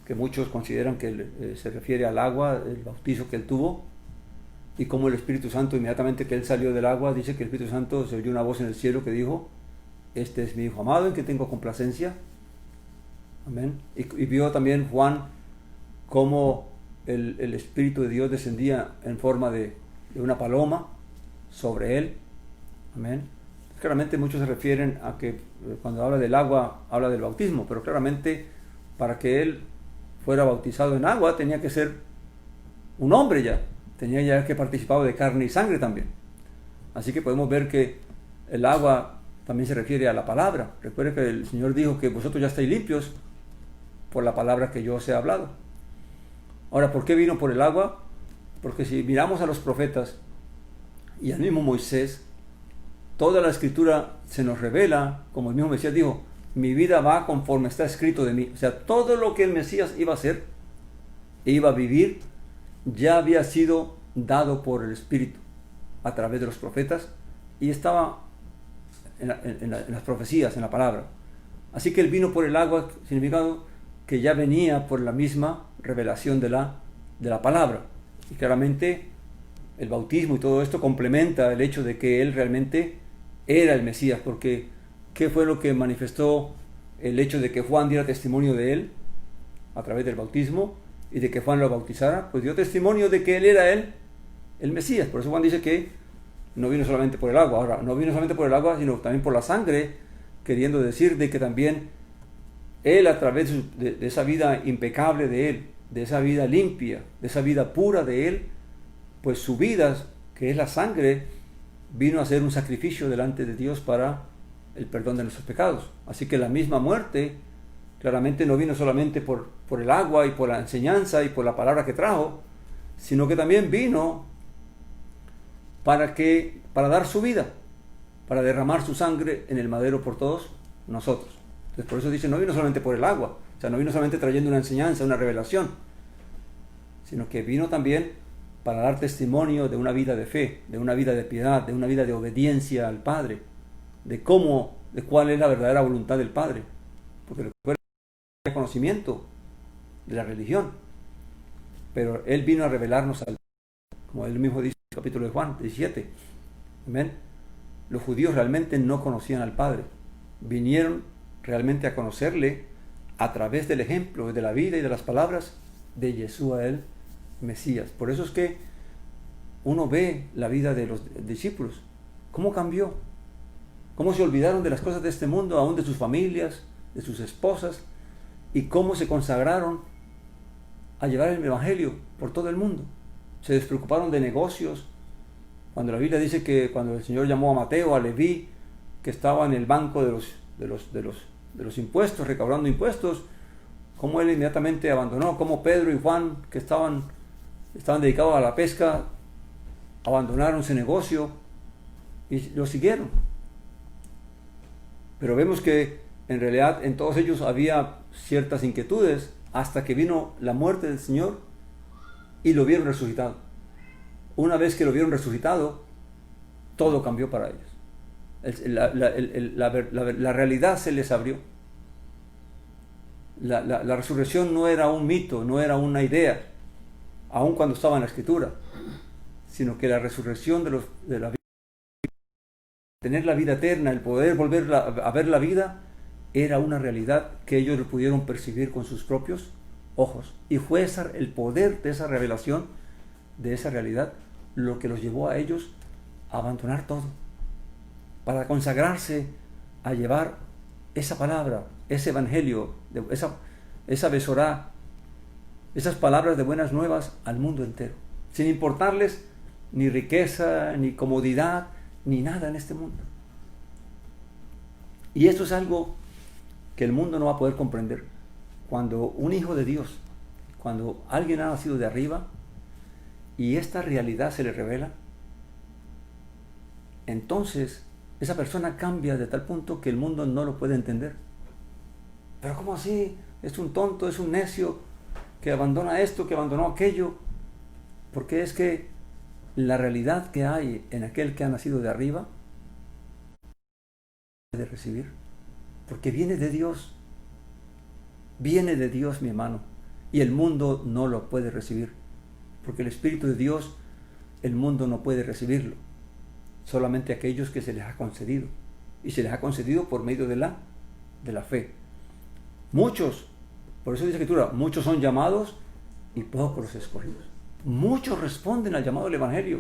Que muchos consideran que se refiere al agua, el bautizo que Él tuvo, y cómo el Espíritu Santo, inmediatamente que Él salió del agua, dice que el Espíritu Santo se oyó una voz en el cielo que dijo, este es mi Hijo amado en que tengo complacencia. Amén. Y vio también Juan cómo el Espíritu de Dios descendía en forma de una paloma sobre él. Amén. Claramente muchos se refieren a que cuando habla del agua, habla del bautismo, pero claramente para que él fuera bautizado en agua tenía que ser un hombre ya, tenía ya que participar de carne y sangre también. Así que podemos ver que el agua también se refiere a la palabra. Recuerde que el Señor dijo que vosotros ya estáis limpios por la palabra que yo os he hablado. Ahora, ¿por qué vino por el agua? Porque si miramos a los profetas y al mismo Moisés, toda la escritura se nos revela, como el mismo Mesías dijo, mi vida va conforme está escrito de mí. O sea, todo lo que el Mesías iba a hacer e iba a vivir ya había sido dado por el Espíritu a través de los profetas y estaba en las profecías, en la palabra. Así que él vino por el agua, significado que ya venía por la misma revelación de la palabra. Y claramente el bautismo y todo esto complementa el hecho de que él realmente era el Mesías, porque ¿qué fue lo que manifestó el hecho de que Juan diera testimonio de él a través del bautismo y de que Juan lo bautizara? Pues dio testimonio de que él era el Mesías. Por eso Juan dice que no vino solamente por el agua. Ahora, no vino solamente por el agua, sino también por la sangre, queriendo decir de que también él, a través de esa vida impecable de él, de esa vida limpia, de esa vida pura de él, pues su vida, que es la sangre, vino a ser un sacrificio delante de Dios para el perdón de nuestros pecados. Así que la misma muerte claramente no vino solamente por el agua y por la enseñanza y por la palabra que trajo, sino que también vino para dar su vida, para derramar su sangre en el madero por todos nosotros. Entonces, por eso dice, no vino solamente por el agua, o sea, no vino solamente trayendo una enseñanza, una revelación, sino que vino también para dar testimonio de una vida de fe, de una vida de piedad, de una vida de obediencia al Padre, de cuál es la verdadera voluntad del Padre, porque recuerda el conocimiento de la religión, pero Él vino a revelarnos al Padre, como Él mismo dice en el capítulo de Juan 17. Amén. Los judíos realmente no conocían al Padre, vinieron realmente a conocerle a través del ejemplo, de la vida y de las palabras de Yeshua el Mesías. Por eso es que uno ve la vida de los discípulos, cómo cambió, cómo se olvidaron de las cosas de este mundo, aún de sus familias, de sus esposas, y cómo se consagraron a llevar el Evangelio por todo el mundo. Se despreocuparon de negocios. Cuando la Biblia dice que cuando el Señor llamó a Mateo, a Leví, que estaba en el banco de los impuestos, recaudando impuestos, cómo él inmediatamente abandonó, cómo Pedro y Juan, que estaban dedicados a la pesca, abandonaron ese negocio y lo siguieron. Pero vemos que en realidad en todos ellos había ciertas inquietudes hasta que vino la muerte del Señor y lo vieron resucitado. Una vez que lo vieron resucitado, todo cambió para ellos. La realidad se les abrió. La resurrección no era un mito, no era una idea, aun cuando estaba en la Escritura, sino que la resurrección de la vida, tener la vida eterna, el poder volver a ver la vida, era una realidad que ellos lo pudieron percibir con sus propios ojos. Y fue el poder de esa revelación, de esa realidad, lo que los llevó a ellos a abandonar todo, para consagrarse a llevar esa palabra, ese evangelio, esa besorá, esas palabras de buenas nuevas al mundo entero, sin importarles ni riqueza, ni comodidad, ni nada en este mundo. Y esto es algo que el mundo no va a poder comprender. Cuando un hijo de Dios, cuando alguien ha nacido de arriba y esta realidad se le revela, entonces esa persona cambia de tal punto que el mundo no lo puede entender. Pero ¿cómo así? Es un tonto, es un necio que abandona esto, que abandonó aquello. Porque es que la realidad que hay en aquel que ha nacido de arriba puede recibir, porque viene de Dios, mi hermano, y el mundo no lo puede recibir, porque el Espíritu de Dios, el mundo no puede recibirlo, solamente aquellos que se les ha concedido, y se les ha concedido por medio de la fe. Muchos, por eso dice la Escritura, muchos son llamados y pocos los escogidos. Muchos responden al llamado del Evangelio,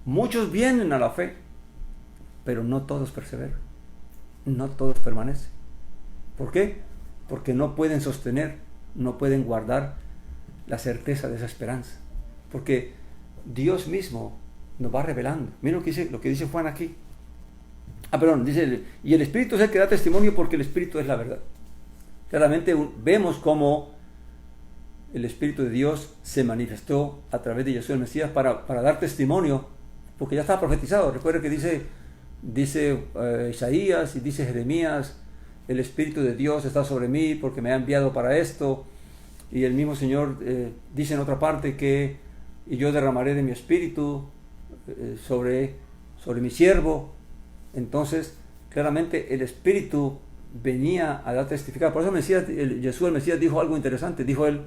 muchos vienen a la fe, pero no todos perseveran, no todos permanecen. ¿Por qué? Porque no pueden sostener, no pueden guardar la certeza de esa esperanza, porque Dios mismo nos va revelando. Mira lo que dice Juan aquí. Dice, y el Espíritu es el que da testimonio, porque el Espíritu es la verdad. Claramente vemos cómo el Espíritu de Dios se manifestó a través de Jesús el Mesías para dar testimonio, porque ya estaba profetizado. Recuerda que dice Isaías y dice Jeremías, el Espíritu de Dios está sobre mí porque me ha enviado para esto, y el mismo Señor dice en otra parte que y yo derramaré de mi Espíritu sobre mi siervo. Entonces claramente el Espíritu venía a dar testificar. Por eso Jesús el Mesías dijo algo interesante. Dijo él,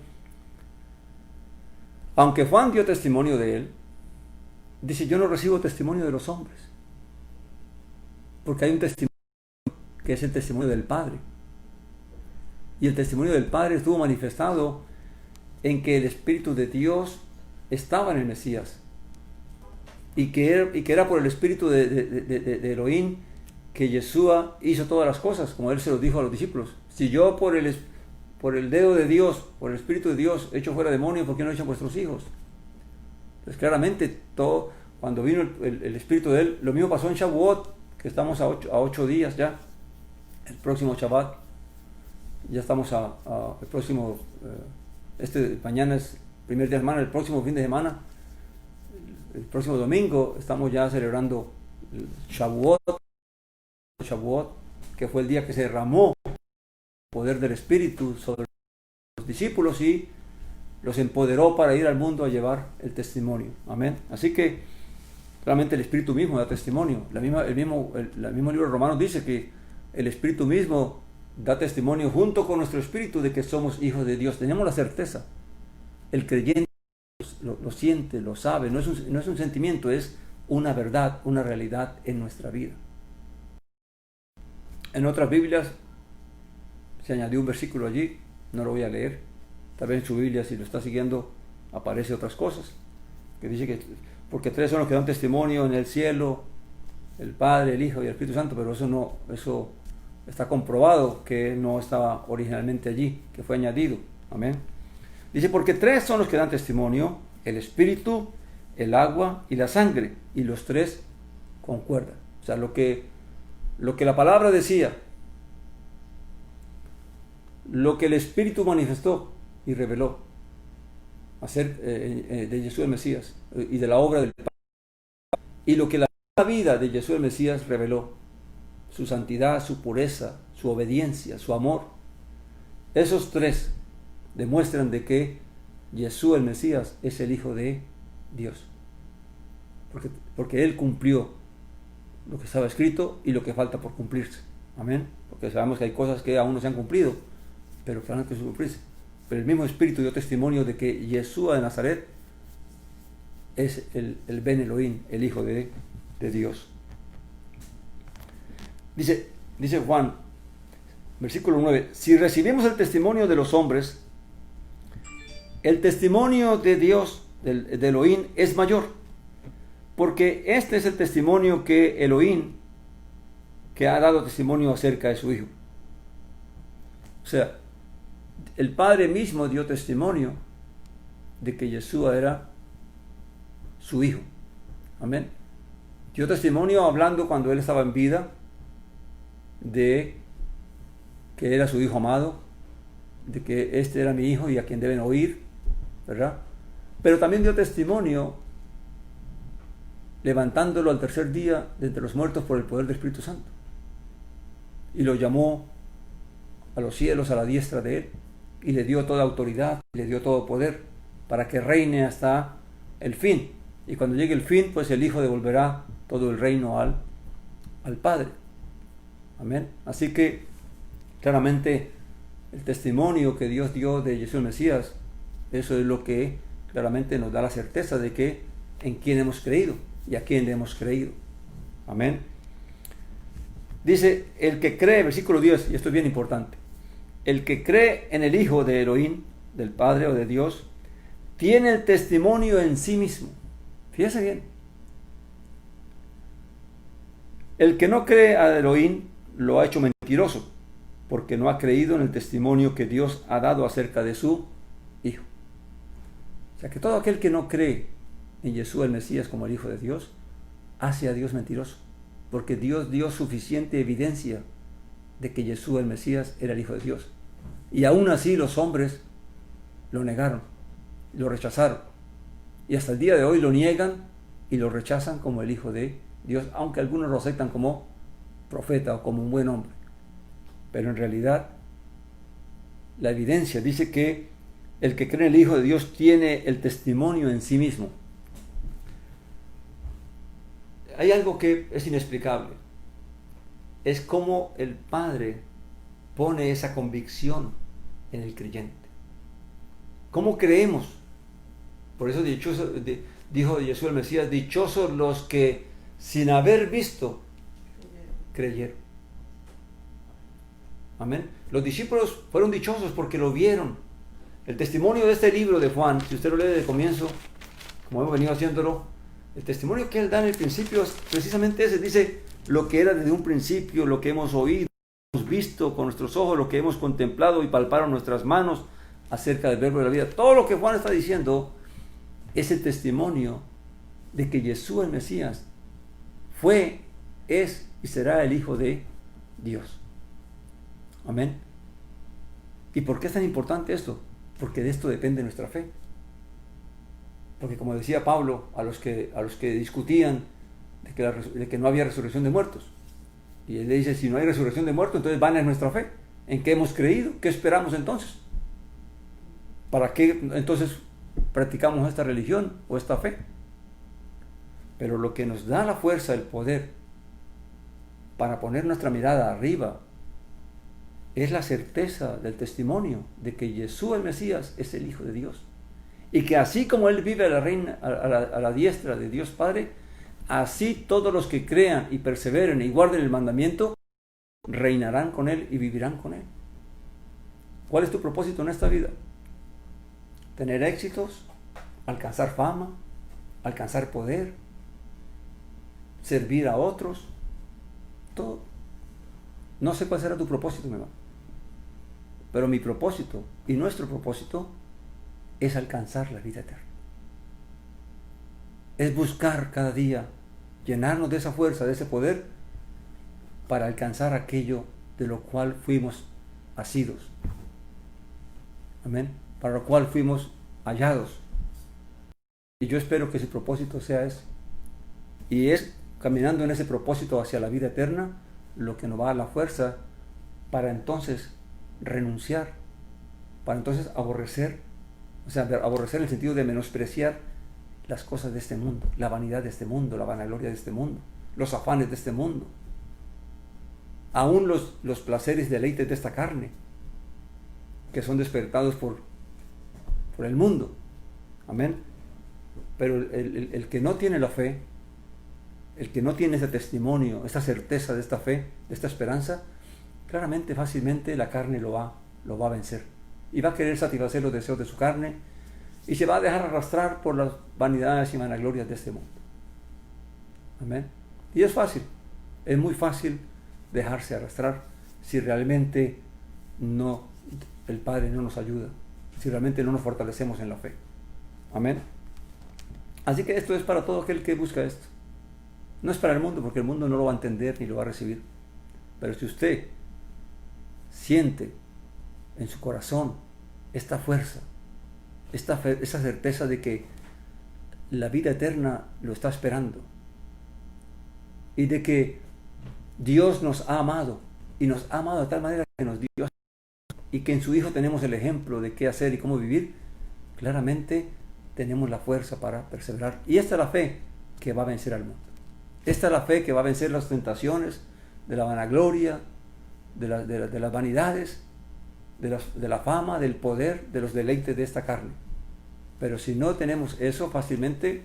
aunque Juan dio testimonio de él, dice, yo no recibo testimonio de los hombres, porque hay un testimonio que es el testimonio del Padre. Y el testimonio del Padre estuvo manifestado en que el Espíritu de Dios estaba en el Mesías, y que era por el Espíritu de Elohim que Yeshua hizo todas las cosas, como él se lo dijo a los discípulos. Si yo por el dedo de Dios, por el Espíritu de Dios, echo fuera demonios, ¿por qué no echan vuestros hijos? Entonces claramente cuando vino el Espíritu de él, lo mismo pasó en Shavuot, que estamos a 8 días ya, el próximo Shabbat, ya estamos el próximo, mañana es el primer día de semana, el próximo fin de semana, el próximo domingo, estamos ya celebrando el Shavuot, que fue el día que se derramó el poder del Espíritu sobre los discípulos y los empoderó para ir al mundo a llevar el testimonio. Amén. Así que realmente el Espíritu mismo da testimonio. El mismo libro de Romanos dice que el Espíritu mismo da testimonio junto con nuestro espíritu de que somos hijos de Dios. Tenemos la certeza. El creyente lo siente, lo sabe. No es un sentimiento, es una verdad, una realidad en nuestra vida. En otras Biblias se añadió un versículo allí, no lo voy a leer. Tal vez en su Biblia, si lo está siguiendo, aparece otras cosas. Que dice que porque 3 son los que dan testimonio en el cielo, el Padre, el Hijo y el Espíritu Santo, pero eso está comprobado que no estaba originalmente allí, que fue añadido. Amén. Dice, porque 3 son los que dan testimonio, el Espíritu, el agua y la sangre, y los 3 concuerdan. O sea, lo que la palabra decía, lo que el Espíritu manifestó y reveló acerca de Jesús el Mesías y de la obra del Padre, y lo que la vida de Jesús el Mesías reveló, su santidad, su pureza, su obediencia, su amor. Esos 3 demuestran de que Jesús el Mesías es el Hijo de Dios, porque Él cumplió lo que estaba escrito y lo que falta por cumplirse. Amén. Porque sabemos que hay cosas que aún no se han cumplido, pero que van a cumplirse. Pero el mismo Espíritu dio testimonio de que Yeshua de Nazaret es el Ben Elohim, el Hijo de Dios. Dice Juan, versículo 9, si recibimos el testimonio de los hombres, el testimonio de Dios, de Elohim, es mayor, porque este es el testimonio que Elohim, que ha dado testimonio acerca de su Hijo. O sea, el Padre mismo dio testimonio de que Yeshua era su Hijo. Amén. Dio testimonio hablando cuando Él estaba en vida, de que era su Hijo amado, de que este era mi Hijo y a quien deben oír, ¿verdad? Pero también dio testimonio levantándolo al tercer día de entre los muertos por el poder del Espíritu Santo. Y lo llamó a los cielos, a la diestra de Él, y le dio toda autoridad, y le dio todo poder, para que reine hasta el fin. Y cuando llegue el fin, pues el Hijo devolverá todo el reino al Padre. Amén. Así que, claramente, el testimonio que Dios dio de Jesús el Mesías, eso es lo que claramente nos da la certeza de que en quién hemos creído y a quién le hemos creído. Amén. Dice, el que cree, versículo 10, y esto es bien importante, el que cree en el Hijo de Elohim, del Padre o de Dios, tiene el testimonio en sí mismo. Fíjese bien. El que no cree a Elohim lo ha hecho mentiroso, porque no ha creído en el testimonio que Dios ha dado acerca de su Hijo. O sea que todo aquel que no cree en Yeshua el Mesías como el Hijo de Dios, hace a Dios mentiroso, porque Dios dio suficiente evidencia de que Yeshua el Mesías era el Hijo de Dios. Y aún así los hombres lo negaron, lo rechazaron. Y hasta el día de hoy lo niegan y lo rechazan como el Hijo de Dios, aunque algunos lo aceptan como profeta o como un buen hombre. Pero en realidad la evidencia dice que el que cree en el Hijo de Dios tiene el testimonio en sí mismo. Hay algo que es inexplicable. Es como el Padre pone esa convicción en el creyente. ¿Cómo creemos? Por eso dijo Jesús el Mesías, dichosos los que sin haber visto creyeron. Amén. Los discípulos fueron dichosos porque lo vieron. El testimonio de este libro de Juan, si usted lo lee desde el comienzo, como hemos venido haciéndolo, el testimonio que él da en el principio es precisamente ese. Dice lo que era desde un principio, lo que hemos oído, hemos visto con nuestros ojos, lo que hemos contemplado y palparon nuestras manos acerca del verbo de la vida. Todo lo que Juan está diciendo es el testimonio de que Jesús el Mesías fue, es y será el Hijo de Dios. Amén. ¿Y por qué es tan importante esto? Porque de esto depende nuestra fe. Porque como decía Pablo a los que discutían de que no había resurrección de muertos, y él le dice, si no hay resurrección de muertos, entonces vana es nuestra fe. ¿En qué hemos creído? ¿Qué esperamos entonces? ¿Para qué entonces practicamos esta religión o esta fe? Pero lo que nos da la fuerza, el poder para poner nuestra mirada arriba, es la certeza del testimonio de que Jesús el Mesías es el Hijo de Dios. Y que así como Él vive a la diestra de Dios Padre, así todos los que crean y perseveren y guarden el mandamiento, reinarán con Él y vivirán con Él. ¿Cuál es tu propósito en esta vida? ¿Tener éxitos? ¿Alcanzar fama? ¿Alcanzar poder? ¿Servir a otros? Todo. No sé cuál será tu propósito, mi hermano. Pero mi propósito y nuestro propósito es alcanzar la vida eterna. Es buscar cada día llenarnos de esa fuerza, de ese poder, para alcanzar aquello de lo cual fuimos asidos. Amén. Para lo cual fuimos hallados. Y yo espero que ese propósito sea ese. Y es caminando en ese propósito hacia la vida eterna lo que nos va a dar la fuerza para entonces renunciar, para entonces aborrecer, o sea, aborrecer en el sentido de menospreciar las cosas de este mundo, la vanidad de este mundo, la vanagloria de este mundo, los afanes de este mundo, aún los placeres y deleites de esta carne, que son despertados por el mundo. Amén. Pero el que no tiene la fe, el que no tiene ese testimonio, esa certeza de esta fe, de esta esperanza, claramente, fácilmente la carne lo va a vencer. Y va a querer satisfacer los deseos de su carne y se va a dejar arrastrar por las vanidades y vanaglorias de este mundo. Amén. Y es fácil, es muy fácil dejarse arrastrar si realmente el Padre no nos ayuda, si realmente no nos fortalecemos en la fe. Amén. Así que esto es para todo aquel que busca esto. No es para el mundo, porque el mundo no lo va a entender ni lo va a recibir. Pero si usted siente en su corazón esta fuerza, esta fe, esa certeza de que la vida eterna lo está esperando, y de que Dios nos ha amado, y nos ha amado de tal manera que nos dio, y que en su Hijo tenemos el ejemplo de qué hacer y cómo vivir, claramente tenemos la fuerza para perseverar. Y esta es la fe que va a vencer al mundo. Esta es la fe que va a vencer las tentaciones de la vanagloria, de las vanidades, de la fama, del poder, de los deleites de esta carne. Pero si no tenemos eso, fácilmente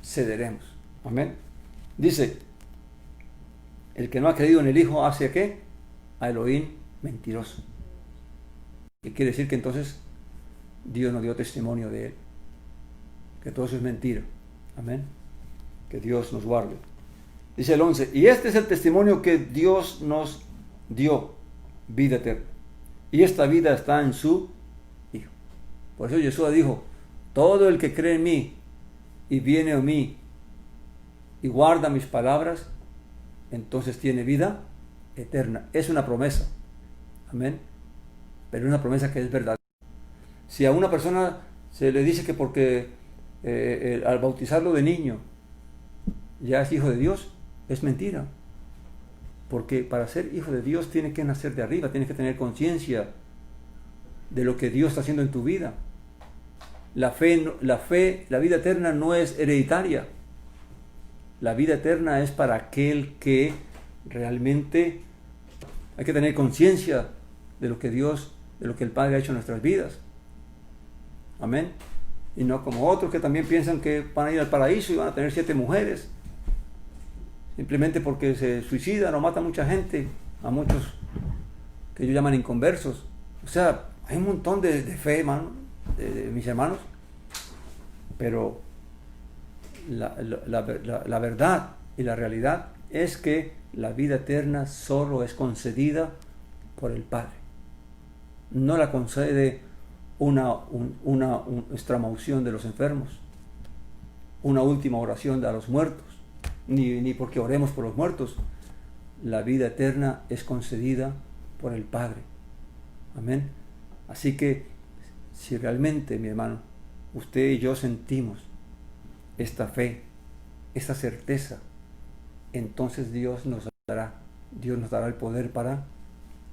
cederemos. Amén. Dice, el que no ha creído en el Hijo hace ¿qué? A Elohim mentiroso. ¿Qué quiere decir? Que entonces Dios no dio testimonio de él, que todo eso es mentira. Amén. Que Dios nos guarde. Dice el 11, y este es el testimonio que Dios nos dio, vida eterna, y esta vida está en su Hijo. Por eso Jesús dijo, todo el que cree en mí y viene a mí y guarda mis palabras, entonces tiene vida eterna. Es una promesa. Amén. Pero es una promesa que es verdad. Si a una persona se le dice que porque al bautizarlo de niño ya es hijo de Dios, es mentira. Porque para ser hijo de Dios tiene que nacer de arriba, tienes que tener conciencia de lo que Dios está haciendo en tu vida. La vida eterna no es hereditaria. La vida eterna es para aquel que realmente hay que tener conciencia de lo que Dios, de lo que el Padre ha hecho en nuestras vidas. Amén. Y no como otros que también piensan que van a ir al paraíso y van a tener 7 mujeres. Simplemente porque se suicidan o matan mucha gente, a muchos que ellos llaman inconversos. O sea, hay un montón de fe, hermano, de mis hermanos. Pero la verdad y la realidad es que la vida eterna solo es concedida por el Padre. No la concede una extremaunción de los enfermos, una última oración de los muertos, ni porque oremos por los muertos. La vida eterna es concedida por el Padre. Amén. Así que si realmente, mi hermano, usted y yo sentimos esta fe, esta certeza, entonces Dios nos dará el poder para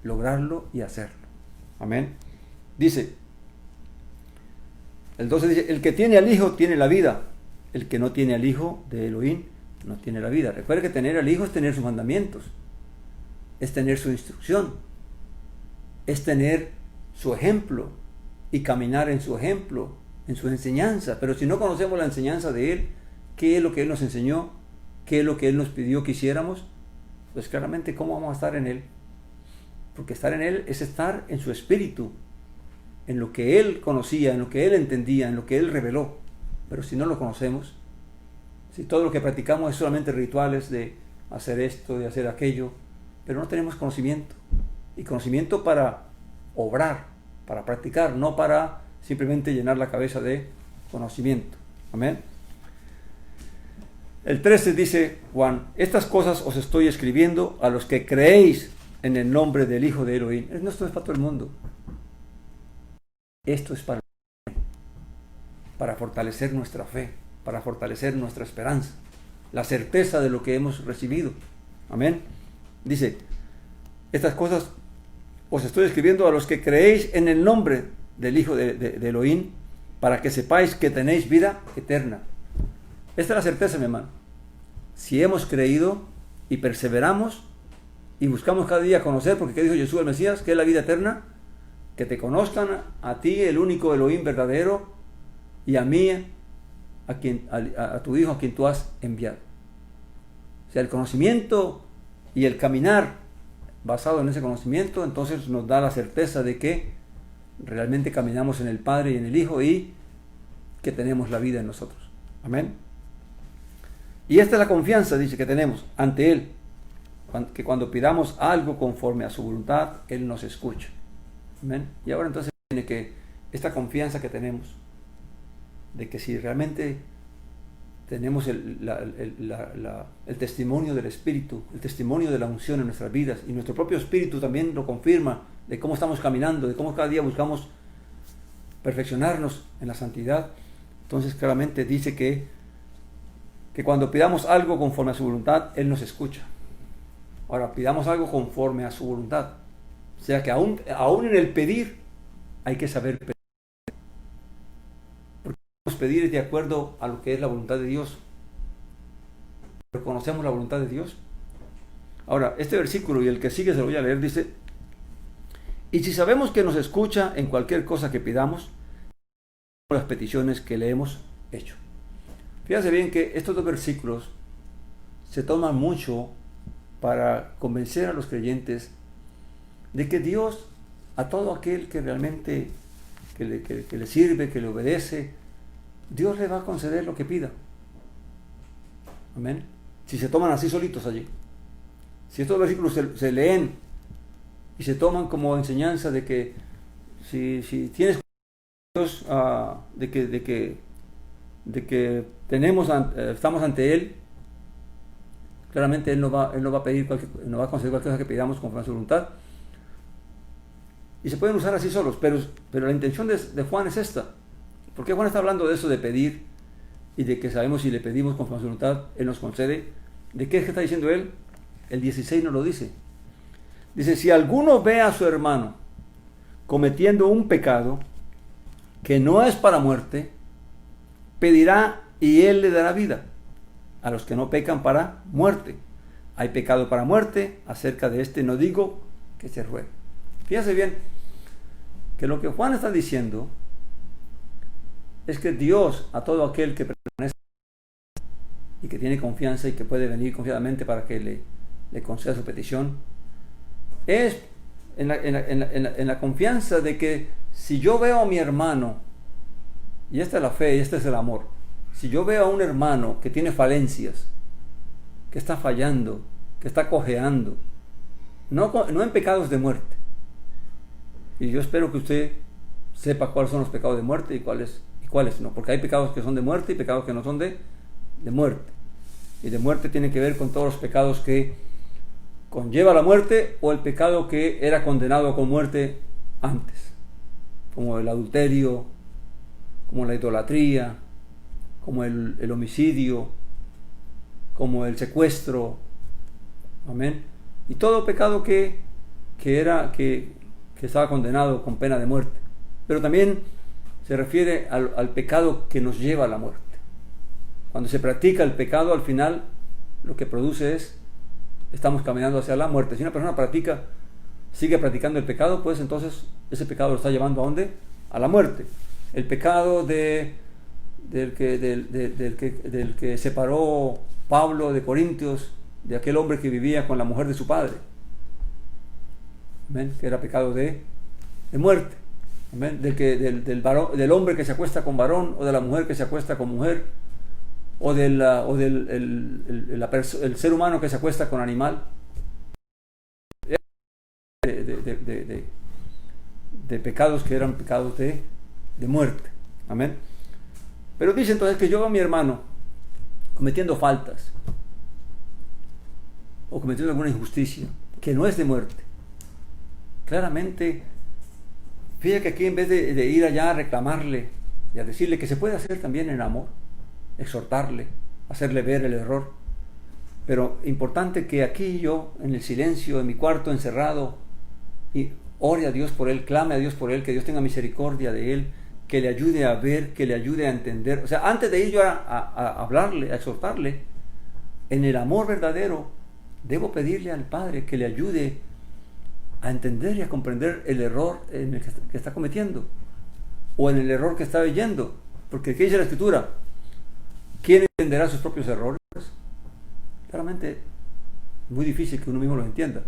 lograrlo y hacerlo. Amén. Dice, el 12 dice, el que tiene al Hijo tiene la vida, el que no tiene al Hijo de Elohim no tiene la vida. Recuerde que tener al Hijo es tener sus mandamientos, es tener su instrucción, es tener su ejemplo y caminar en su ejemplo, en su enseñanza. Pero si no conocemos la enseñanza de Él, qué es lo que Él nos enseñó, qué es lo que Él nos pidió que hiciéramos, pues claramente ¿cómo vamos a estar en Él? Porque estar en Él es estar en su espíritu, en lo que Él conocía, en lo que Él entendía, en lo que Él reveló. Pero si no lo conocemos, si todo lo que practicamos es solamente rituales de hacer esto, de hacer aquello, pero no tenemos conocimiento, y conocimiento para obrar, para practicar, no para simplemente llenar la cabeza de conocimiento. Amén. El 13 dice Juan, estas cosas os estoy escribiendo a los que creéis en el nombre del Hijo de Elohim. Esto es para todo el mundo. Esto es para fortalecer nuestra fe, para fortalecer nuestra esperanza, la certeza de lo que hemos recibido. Amén. Dice, estas cosas os estoy escribiendo a los que creéis en el nombre del Hijo de Elohim, para que sepáis que tenéis vida eterna. Esta es la certeza, mi hermano. si hemos creído y perseveramos y buscamos cada día conocer, porque ¿qué dijo Jesús el Mesías? ¿Qué es la vida eterna? Que te conozcan a ti, el único Elohim verdadero, y a mí, a tu Hijo, a quien tú has enviado. O sea, el conocimiento y el caminar basado en ese conocimiento, entonces nos da la certeza de que realmente caminamos en el Padre y en el Hijo y que tenemos la vida en nosotros. Amén. Y esta es la confianza, dice, que tenemos ante Él, que cuando pidamos algo conforme a su voluntad, Él nos escucha. Amén. Y ahora entonces tiene que esta confianza que tenemos, de que si realmente tenemos el testimonio del Espíritu, el testimonio de la unción en nuestras vidas, y nuestro propio Espíritu también lo confirma, de cómo estamos caminando, de cómo cada día buscamos perfeccionarnos en la santidad, entonces claramente dice que cuando pidamos algo conforme a su voluntad, Él nos escucha. Ahora, pidamos algo conforme a su voluntad. O sea que aún en el pedir hay que saber pedir. Porque podemos pedir de acuerdo a lo que es la voluntad de Dios. ¿Reconocemos la voluntad de Dios? Ahora, este versículo y el que sigue se lo voy a leer, dice: y si sabemos que nos escucha en cualquier cosa que pidamos, las peticiones que le hemos hecho. Fíjense bien que estos dos versículos se toman mucho para convencer a los creyentes de que Dios, a todo aquel que realmente que le sirve, que le obedece, Dios le va a conceder lo que pida. Amén. Si se toman así solitos allí. Si estos versículos se leen y se toman como enseñanza de que si tienes Dios, de que estamos ante Él, claramente Él no va a pedir no va a conceder cualquier cosa que pidamos conforme a su voluntad. Y se pueden usar así solos, pero la intención de Juan es esta. ¿Por qué Juan está hablando de eso de pedir y de que sabemos si le pedimos conforme a su voluntad, Él nos concede? ¿De qué es que está diciendo Él? El 16 nos lo dice. Dice: si alguno ve a su hermano cometiendo un pecado que no es para muerte, pedirá y Él le dará vida a los que no pecan para muerte. Hay pecado para muerte, acerca de este no digo que se ruegue. Fíjense bien que lo que Juan está diciendo es que Dios, a todo aquel que permanece y que tiene confianza y que puede venir confiadamente para que le conceda su petición, es en la confianza de que si yo veo a mi hermano, y esta es la fe y este es el amor, si yo veo a un hermano que tiene falencias, que está fallando, que está cojeando, no en pecados de muerte, y yo espero que usted sepa cuáles son los pecados de muerte y cuáles no, porque hay pecados que son de muerte y pecados que no son de muerte, y de muerte tiene que ver con todos los pecados que conlleva la muerte o el pecado que era condenado con muerte antes, como el adulterio, como la idolatría, como el homicidio, como el secuestro, amén, y todo pecado que estaba condenado con pena de muerte. Pero también se refiere al pecado que nos lleva a la muerte. Cuando se practica el pecado, al final lo que produce es estamos caminando hacia la muerte. Si una persona sigue practicando el pecado, pues entonces ese pecado lo está llevando ¿a dónde? A la muerte. El pecado del que separó Pablo de Corintios, de aquel hombre que vivía con la mujer de su padre. Amén. Que era pecado de muerte. Amén. Del hombre que se acuesta con varón, o de la mujer que se acuesta con mujer, o del ser humano que se acuesta con animal. De pecados que eran pecados de muerte. Amén. Pero dice entonces que yo veo a mi hermano cometiendo faltas o cometiendo alguna injusticia que no es de muerte. Claramente, fíjate que aquí en vez de ir allá a reclamarle y a decirle que se puede hacer también en amor, exhortarle, hacerle ver el error, pero importante que aquí yo, en el silencio, en mi cuarto encerrado, y ore a Dios por él, clame a Dios por él, que Dios tenga misericordia de él, que le ayude a ver, que le ayude a entender. O sea, antes de ir yo a hablarle, a exhortarle, en el amor verdadero, debo pedirle al Padre que le ayude a entender y a comprender el error en el que está cometiendo, o en el error que está leyendo. Porque ¿qué dice la Escritura? ¿Quién entenderá sus propios errores? Claramente, muy difícil que uno mismo los entienda.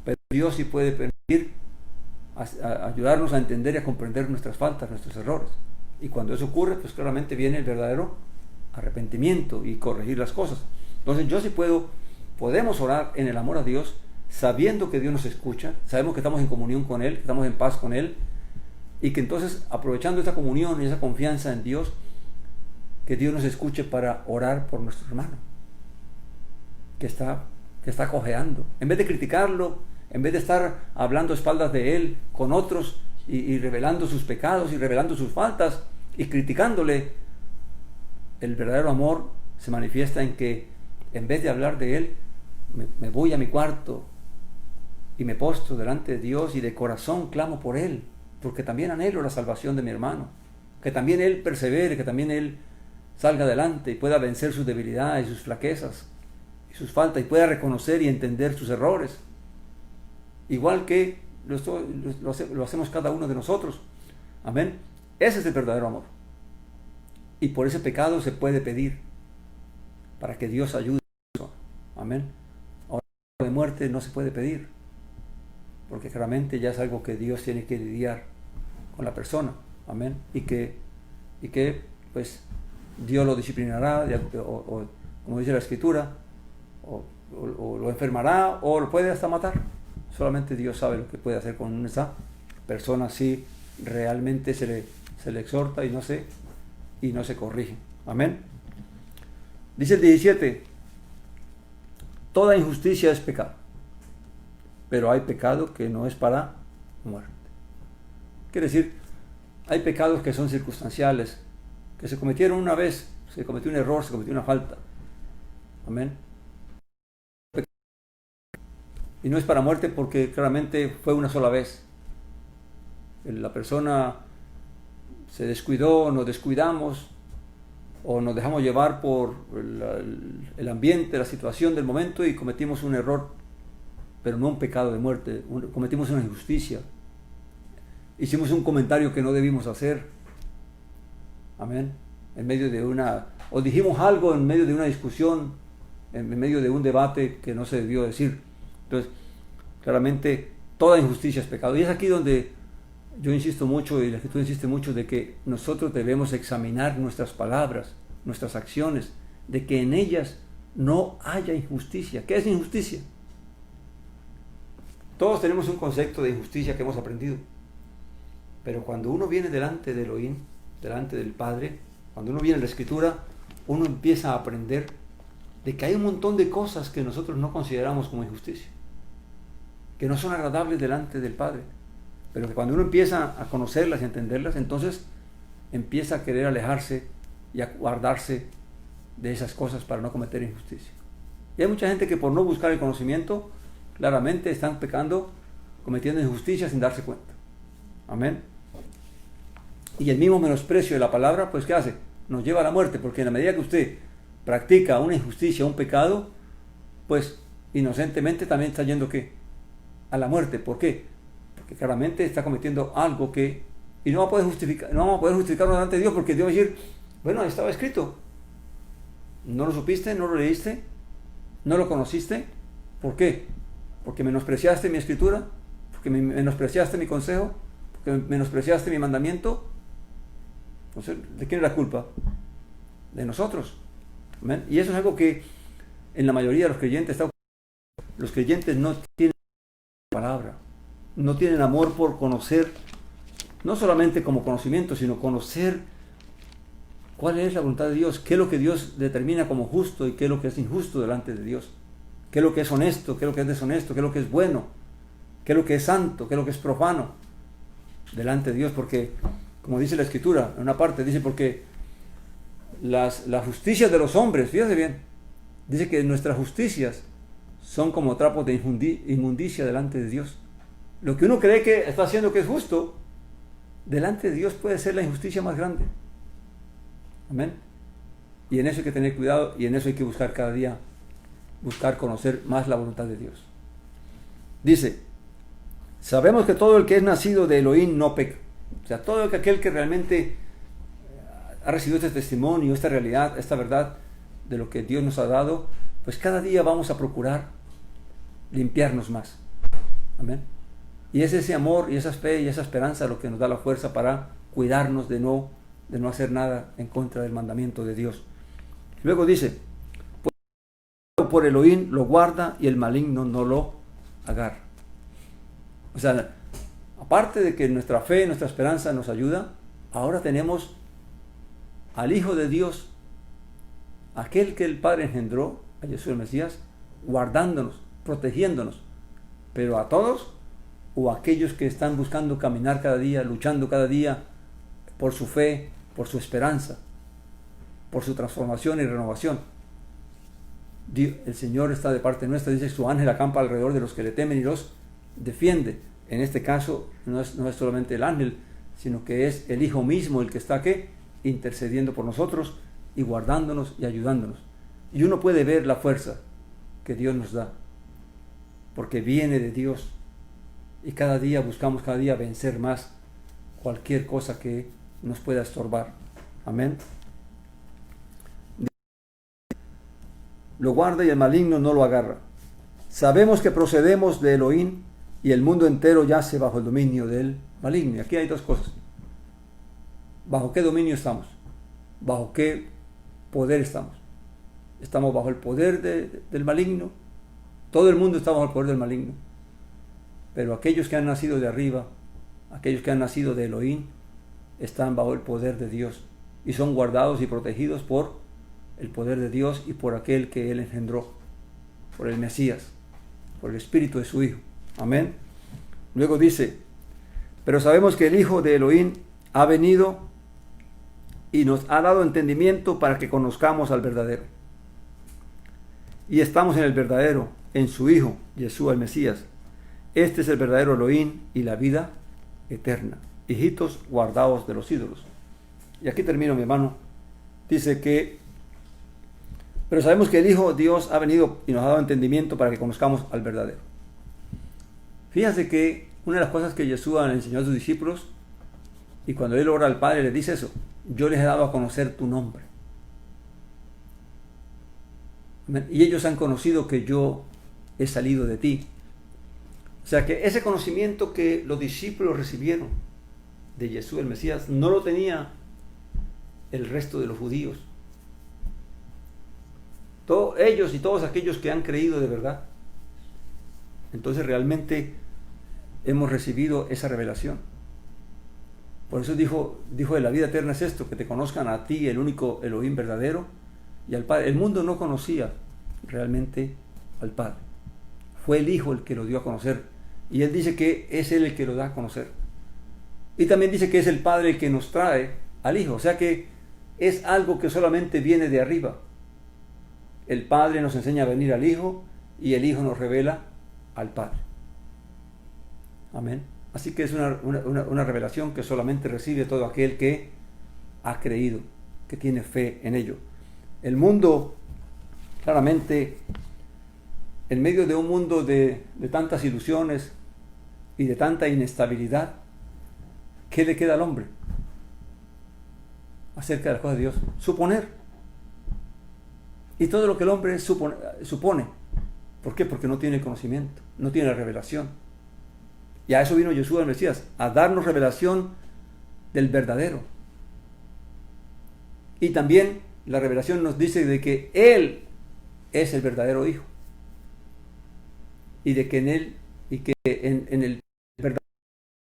Pero Dios sí puede permitir ayudarnos a entender y a comprender nuestras faltas, nuestros errores. Y cuando eso ocurre, pues claramente viene el verdadero arrepentimiento y corregir las cosas. Entonces yo sí podemos orar en el amor a Dios, sabiendo que Dios nos escucha, sabemos que estamos en comunión con Él, que estamos en paz con Él, y que entonces, aprovechando esa comunión y esa confianza en Dios, que Dios nos escuche para orar por nuestro hermano que está cojeando. En vez de criticarlo, en vez de estar hablando a espaldas de él con otros y revelando sus pecados y revelando sus faltas y criticándole, el verdadero amor se manifiesta en que en vez de hablar de él, me voy a mi cuarto y me postro delante de Dios y de corazón clamo por él, porque también anhelo la salvación de mi hermano, que también él persevere, que también él salga adelante y pueda vencer sus debilidades, sus flaquezas y sus faltas, y pueda reconocer y entender sus errores, igual que lo hacemos cada uno de nosotros. Amén. Ese es el verdadero amor, y por ese pecado se puede pedir para que Dios ayude a la persona. Amén. Ahora, de muerte no se puede pedir, porque claramente ya es algo que Dios tiene que lidiar con la persona. Amén. Y que pues Dios lo disciplinará, o como dice la Escritura, o lo enfermará, o lo puede hasta matar. Solamente Dios sabe lo que puede hacer con esa persona si realmente se le exhorta y no se corrige. Amén. Dice el 17: toda injusticia es pecado, pero hay pecado que no es para muerte. Quiere decir, hay pecados que son circunstanciales, que se cometieron una vez, se cometió un error, se cometió una falta. Amén. Y no es para muerte porque claramente fue una sola vez. La persona se descuidó, nos descuidamos, o nos dejamos llevar por el ambiente, la situación del momento, y cometimos un error, pero no un pecado de muerte. Cometimos una injusticia. Hicimos un comentario que no debimos hacer. Amén. En medio de o dijimos algo en medio de una discusión, en medio de un debate que no se debió decir. Entonces, claramente, toda injusticia es pecado. Y es aquí donde yo insisto mucho, y la Escritura insiste mucho, de que nosotros debemos examinar nuestras palabras, nuestras acciones, de que en ellas no haya injusticia. ¿Qué es injusticia? Todos tenemos un concepto de injusticia que hemos aprendido. Pero cuando uno viene delante de Elohim, delante del Padre, cuando uno viene a la Escritura, uno empieza a aprender de que hay un montón de cosas que nosotros no consideramos como injusticia, que no son agradables delante del Padre, pero que cuando uno empieza a conocerlas y a entenderlas, entonces empieza a querer alejarse y a guardarse de esas cosas para no cometer injusticia. Y hay mucha gente que por no buscar el conocimiento, claramente están pecando, cometiendo injusticia sin darse cuenta. Amén. Y el mismo menosprecio de la palabra, pues ¿qué hace? Nos lleva a la muerte, porque en la medida que usted practica una injusticia, un pecado, pues inocentemente también está yendo ¿qué? A la muerte. ¿Por qué? Porque claramente está cometiendo algo que, y no va a poder justificarlo delante de Dios, porque Dios va a decir, bueno, ahí estaba escrito. ¿No lo supiste? ¿No lo leíste? ¿No lo conociste? ¿Por qué? Porque menospreciaste mi escritura, porque menospreciaste mi consejo, porque menospreciaste mi mandamiento. Entonces, ¿de quién es la culpa? De nosotros. ¿Amén? Y eso es algo que en la mayoría de los creyentes está ocurriendo. Los creyentes no tienen palabra, no tienen amor por conocer, no solamente como conocimiento, sino conocer cuál es la voluntad de Dios, qué es lo que Dios determina como justo y qué es lo que es injusto delante de Dios, qué es lo que es honesto, qué es lo que es deshonesto, qué es lo que es bueno, qué es lo que es santo, qué es lo que es profano delante de Dios. Porque, como dice la Escritura, en una parte dice, porque la justicia de los hombres, fíjate bien, dice que nuestras justicias son como trapos de inmundicia delante de Dios. Lo que uno cree que está haciendo que es justo, delante de Dios puede ser la injusticia más grande. Amén. Y en eso hay que tener cuidado, y en eso hay que buscar cada día buscar conocer más la voluntad de Dios. Dice, sabemos que todo el que es nacido de Elohim no peca. O sea, todo aquel que realmente ha recibido este testimonio, esta realidad, esta verdad de lo que Dios nos ha dado, pues cada día vamos a procurar limpiarnos más. Amén. Y es ese amor y esa fe y esa esperanza lo que nos da la fuerza para cuidarnos de no hacer nada en contra del mandamiento de Dios. Luego dice, por Elohim lo guarda y el maligno no lo agarra. O sea, aparte de que nuestra fe, nuestra esperanza nos ayuda, ahora tenemos al Hijo de Dios, aquel que el Padre engendró, a Jesús el Mesías, guardándonos, protegiéndonos, pero a todos o a aquellos que están buscando caminar cada día, luchando cada día por su fe, por su esperanza, por su transformación y renovación. El Señor está de parte nuestra, dice, su ángel acampa alrededor de los que le temen y los defiende. En este caso no es solamente el ángel, sino que es el Hijo mismo el que está aquí intercediendo por nosotros y guardándonos y ayudándonos. Y uno puede ver la fuerza que Dios nos da, porque viene de Dios, y cada día buscamos vencer más cualquier cosa que nos pueda estorbar. Amén. Lo guarda y el maligno no lo agarra. Sabemos que procedemos de Elohim y el mundo entero yace bajo el dominio del maligno. Y aquí hay dos cosas. ¿Bajo qué dominio estamos? ¿Bajo qué poder estamos? ¿Estamos bajo el poder del maligno? Todo el mundo está bajo el poder del maligno. Pero aquellos que han nacido de arriba, aquellos que han nacido de Elohim, están bajo el poder de Dios y son guardados y protegidos por el poder de Dios y por aquel que Él engendró, por el Mesías, por el Espíritu de su Hijo. Amén. Luego dice, pero sabemos que el Hijo de Elohim ha venido y nos ha dado entendimiento para que conozcamos al verdadero. Y estamos en el verdadero, en su Hijo, Jesús el Mesías. Este es el verdadero Elohim y la vida eterna. Hijitos guardados de los ídolos. Y aquí termino, mi hermano. Dice que, pero sabemos que el Hijo Dios ha venido y nos ha dado entendimiento para que conozcamos al verdadero. Fíjense que una de las cosas que Jesús le enseñó a sus discípulos, y cuando Él ora al Padre le dice eso, yo les he dado a conocer tu nombre. Y ellos han conocido que yo he salido de ti. O sea que ese conocimiento que los discípulos recibieron de Jesús el Mesías no lo tenía el resto de los judíos. Todos ellos y todos aquellos que han creído de verdad. Entonces realmente hemos recibido esa revelación. Por eso dijo de la vida eterna es esto, que te conozcan a ti, el único Elohim verdadero, y al Padre. El mundo no conocía realmente al Padre. Fue el Hijo el que lo dio a conocer. Y Él dice que es Él el que lo da a conocer. Y también dice que es el Padre el que nos trae al Hijo. O sea que es algo que solamente viene de arriba. El Padre nos enseña a venir al Hijo y el Hijo nos revela al Padre. Amén. Así que es una revelación que solamente recibe todo aquel que ha creído, que tiene fe en ello. El mundo, claramente, en medio de un mundo de tantas ilusiones y de tanta inestabilidad, ¿qué le queda al hombre acerca de las cosas de Dios? Suponer. Y todo lo que el hombre supone. ¿Por qué? Porque no tiene conocimiento, no tiene revelación. Y a eso vino Jesús el Mesías, a darnos revelación del verdadero. Y también la revelación nos dice de que Él es el verdadero Hijo. Y de que en Él, y que en el verdadero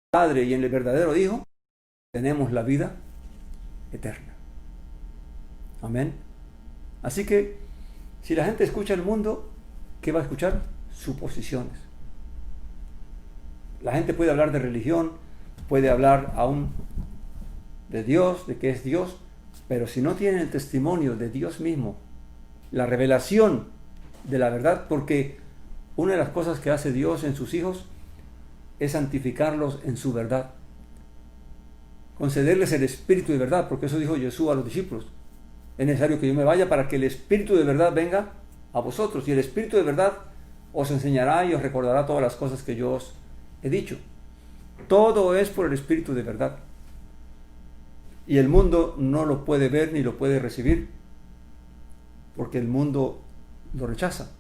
Padre y en el verdadero Hijo, tenemos la vida eterna. Amén. Así que, si la gente escucha el mundo, ¿qué va a escuchar? Suposiciones. La gente puede hablar de religión, puede hablar aún de Dios, de que es Dios, pero si no tienen el testimonio de Dios mismo, la revelación de la verdad, porque una de las cosas que hace Dios en sus hijos es santificarlos en su verdad, concederles el espíritu de verdad, porque eso dijo Jesús a los discípulos: es necesario que yo me vaya para que el espíritu de verdad venga a vosotros, y el Espíritu de verdad os enseñará y os recordará todas las cosas que yo os he dicho. Todo es por el Espíritu de verdad. Y el mundo no lo puede ver ni lo puede recibir, porque el mundo lo rechaza.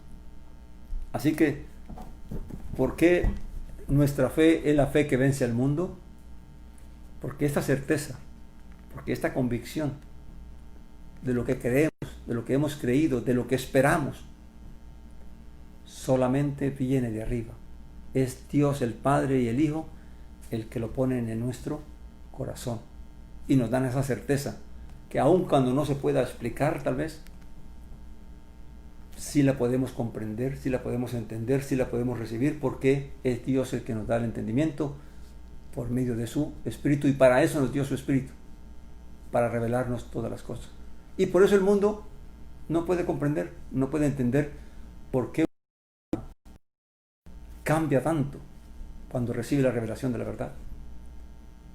Así que, ¿por qué nuestra fe es la fe que vence al mundo? Porque esta certeza, porque esta convicción de lo que creemos, de lo que hemos creído, de lo que esperamos, solamente viene de arriba. Es Dios el Padre y el Hijo el que lo ponen en nuestro corazón y nos dan esa certeza que aun cuando no se pueda explicar, tal vez sí la podemos comprender, sí la podemos entender, sí la podemos recibir, porque es Dios el que nos da el entendimiento por medio de su Espíritu, y para eso nos dio su Espíritu, para revelarnos todas las cosas. Y por eso el mundo no puede comprender, no puede entender por qué cambia tanto cuando recibe la revelación de la verdad.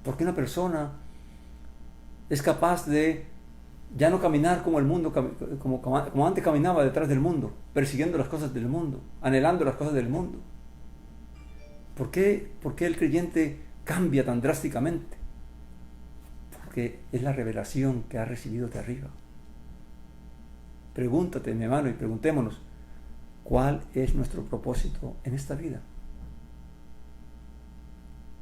¿Por qué una persona es capaz de ya no caminar como el mundo, como antes caminaba detrás del mundo, persiguiendo las cosas del mundo, anhelando las cosas del mundo? ¿Por qué el creyente cambia tan drásticamente? Porque es la revelación que ha recibido de arriba. Pregúntate, mi hermano, y preguntémonos, ¿cuál es nuestro propósito en esta vida?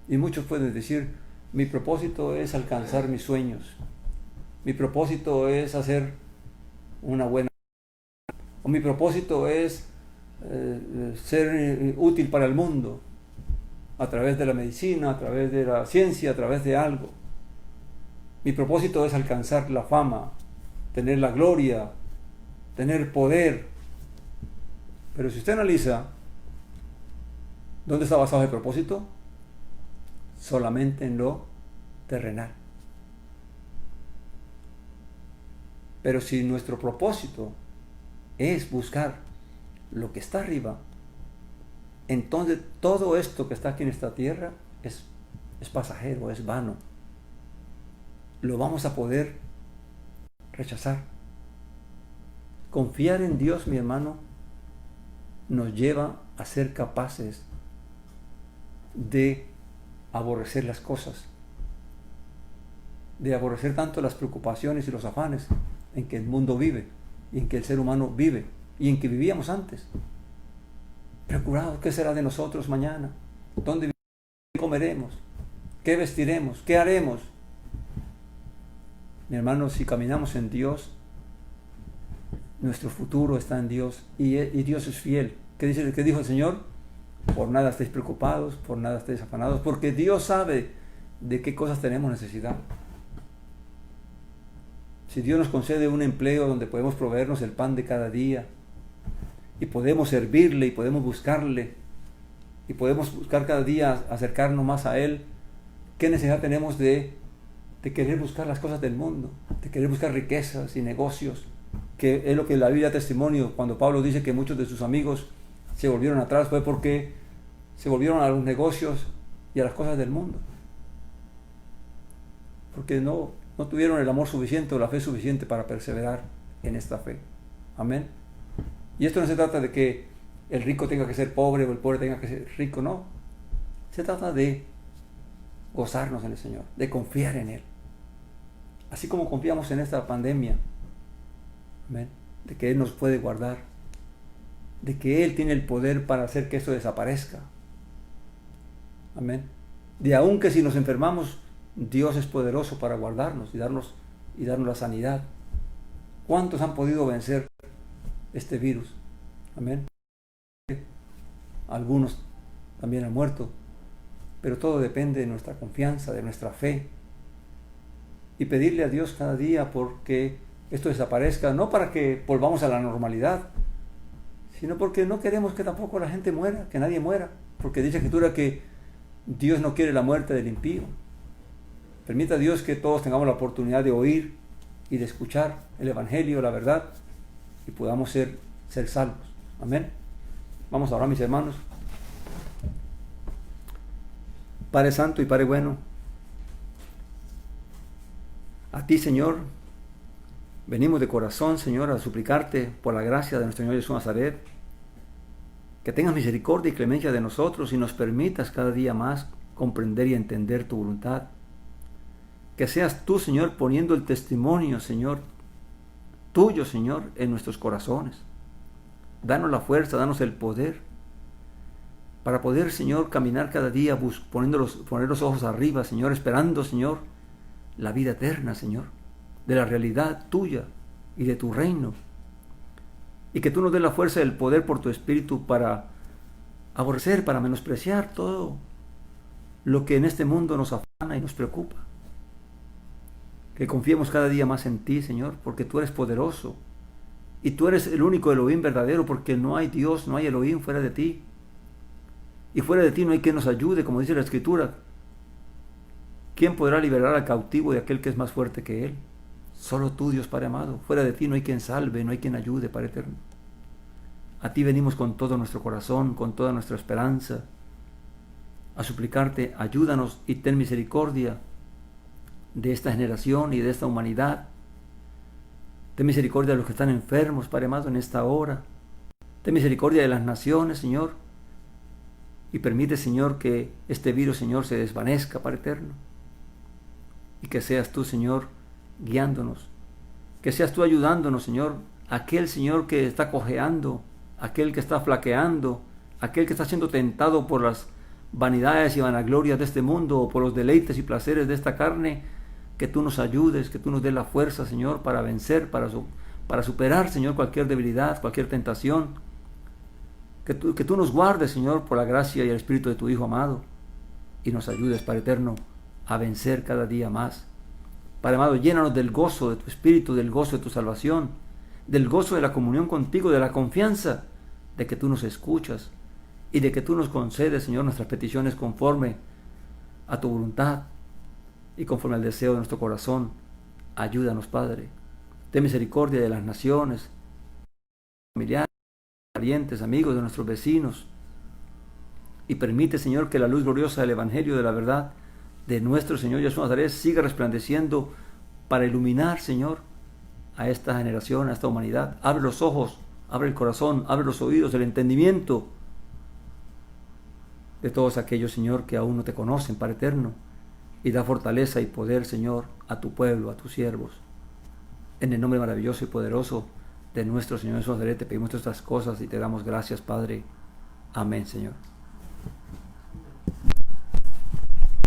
Y muchos pueden decir, mi propósito es alcanzar mis sueños, mi propósito es hacer una buena, o mi propósito es ser útil para el mundo, a través de la medicina, a través de la ciencia, a través de algo. Mi propósito es alcanzar la fama, tener la gloria, tener poder. Pero si usted analiza, ¿dónde está basado el propósito? Solamente en lo terrenal. Pero si nuestro propósito es buscar lo que está arriba, entonces todo esto que está aquí en esta tierra es pasajero, es vano. Lo vamos a poder rechazar. Confiar en Dios, mi hermano, nos lleva a ser capaces de aborrecer las cosas, de aborrecer tanto las preocupaciones y los afanes en que el mundo vive y en que el ser humano vive y en que vivíamos antes. Preocupados, ¿qué será de nosotros mañana? ¿Dónde viviremos? ¿Qué comeremos? ¿Qué vestiremos? ¿Qué haremos? Mi hermano, si caminamos en Dios, nuestro futuro está en Dios, y Dios es fiel. ¿Qué dijo el Señor? Por nada estéis preocupados, por nada estéis afanados, porque Dios sabe de qué cosas tenemos necesidad. Si Dios nos concede un empleo donde podemos proveernos el pan de cada día, y podemos servirle, y podemos buscarle, y podemos buscar cada día acercarnos más a Él, ¿qué necesidad tenemos de querer buscar las cosas del mundo, de querer buscar riquezas y negocios? Que es lo que la Biblia da testimonio cuando Pablo dice que muchos de sus amigos se volvieron atrás, fue porque se volvieron a los negocios y a las cosas del mundo, porque no tuvieron el amor suficiente o la fe suficiente para perseverar en esta fe. Amén. Y esto no se trata de que el rico tenga que ser pobre o el pobre tenga que ser rico, no. Se trata de gozarnos en el Señor, de confiar en Él. Así como confiamos en esta pandemia, amén, de que Él nos puede guardar, de que Él tiene el poder para hacer que esto desaparezca. Amén. De aun que si nos enfermamos, Dios es poderoso para guardarnos y darnos la sanidad. ¿Cuántos han podido vencer este virus? Amén. Algunos también han muerto, pero todo depende de nuestra confianza, de nuestra fe, y pedirle a Dios cada día porque esto desaparezca, no para que volvamos a la normalidad, sino porque no queremos que tampoco la gente muera, que nadie muera, porque dice la Escritura que Dios no quiere la muerte del impío. Permita a Dios que todos tengamos la oportunidad de oír y de escuchar el Evangelio, la verdad, y podamos ser salvos. Amén. Vamos a orar, mis hermanos. Padre Santo y Padre bueno, a ti, Señor, Venimos de corazón, Señor, a suplicarte por la gracia de nuestro Señor Jesús Nazaret, que tengas misericordia y clemencia de nosotros y nos permitas cada día más comprender y entender tu voluntad. Que seas tú, Señor, poniendo el testimonio, Señor, tuyo, Señor, en nuestros corazones. Danos la fuerza, danos el poder para poder, Señor, caminar cada día poner los ojos arriba, Señor, esperando, Señor, la vida eterna, Señor, de la realidad tuya y de tu reino. Y que tú nos des la fuerza y el poder por tu Espíritu para aborrecer, para menospreciar todo lo que en este mundo nos afana y nos preocupa. Que confiemos cada día más en ti, Señor, porque tú eres poderoso. Y tú eres el único Elohim verdadero, porque no hay Dios, no hay Elohim fuera de ti. Y fuera de ti no hay quien nos ayude, como dice la Escritura. ¿Quién podrá liberar al cautivo de aquel que es más fuerte que él? Solo tú, Dios Padre amado. Fuera de ti no hay quien salve, no hay quien ayude, Padre eterno. A ti venimos con todo nuestro corazón, con toda nuestra esperanza, a suplicarte, ayúdanos y ten misericordia de esta generación y de esta humanidad. Ten misericordia de los que están enfermos, Padre amado, en esta hora. Ten misericordia de las naciones, Señor. Y permite, Señor, que este virus, Señor, se desvanezca, Padre eterno. Y que seas tú, Señor, guiándonos. Que seas tú ayudándonos, Señor. Aquel, Señor, que está cojeando, aquel que está flaqueando, aquel que está siendo tentado por las vanidades y vanaglorias de este mundo o por los deleites y placeres de esta carne, que tú nos ayudes, que tú nos des la fuerza, Señor, para vencer, para superar, Señor, cualquier debilidad, cualquier tentación. Que tú nos guardes, Señor, por la gracia y el Espíritu de tu Hijo amado, y nos ayudes, Padre eterno, a vencer cada día más. Padre amado, llénanos del gozo de tu Espíritu, del gozo de tu salvación, del gozo de la comunión contigo, de la confianza de que tú nos escuchas y de que tú nos concedes, Señor, nuestras peticiones conforme a tu voluntad y conforme al deseo de nuestro corazón. Ayúdanos, Padre. Ten misericordia de las naciones, familiares, parientes, amigos de nuestros vecinos, y permite, Señor, que la luz gloriosa del Evangelio de la verdad de nuestro Señor Jesús Nazaret siga resplandeciendo para iluminar, Señor, a esta generación, a esta humanidad. Abre los ojos, abre el corazón, abre los oídos, el entendimiento de todos aquellos, Señor, que aún no te conocen, Padre eterno, y da fortaleza y poder, Señor, a tu pueblo, a tus siervos. En el nombre maravilloso y poderoso de nuestro Señor Jesús Nazaret te pedimos todas estas cosas y te damos gracias, Padre. Amén, Señor.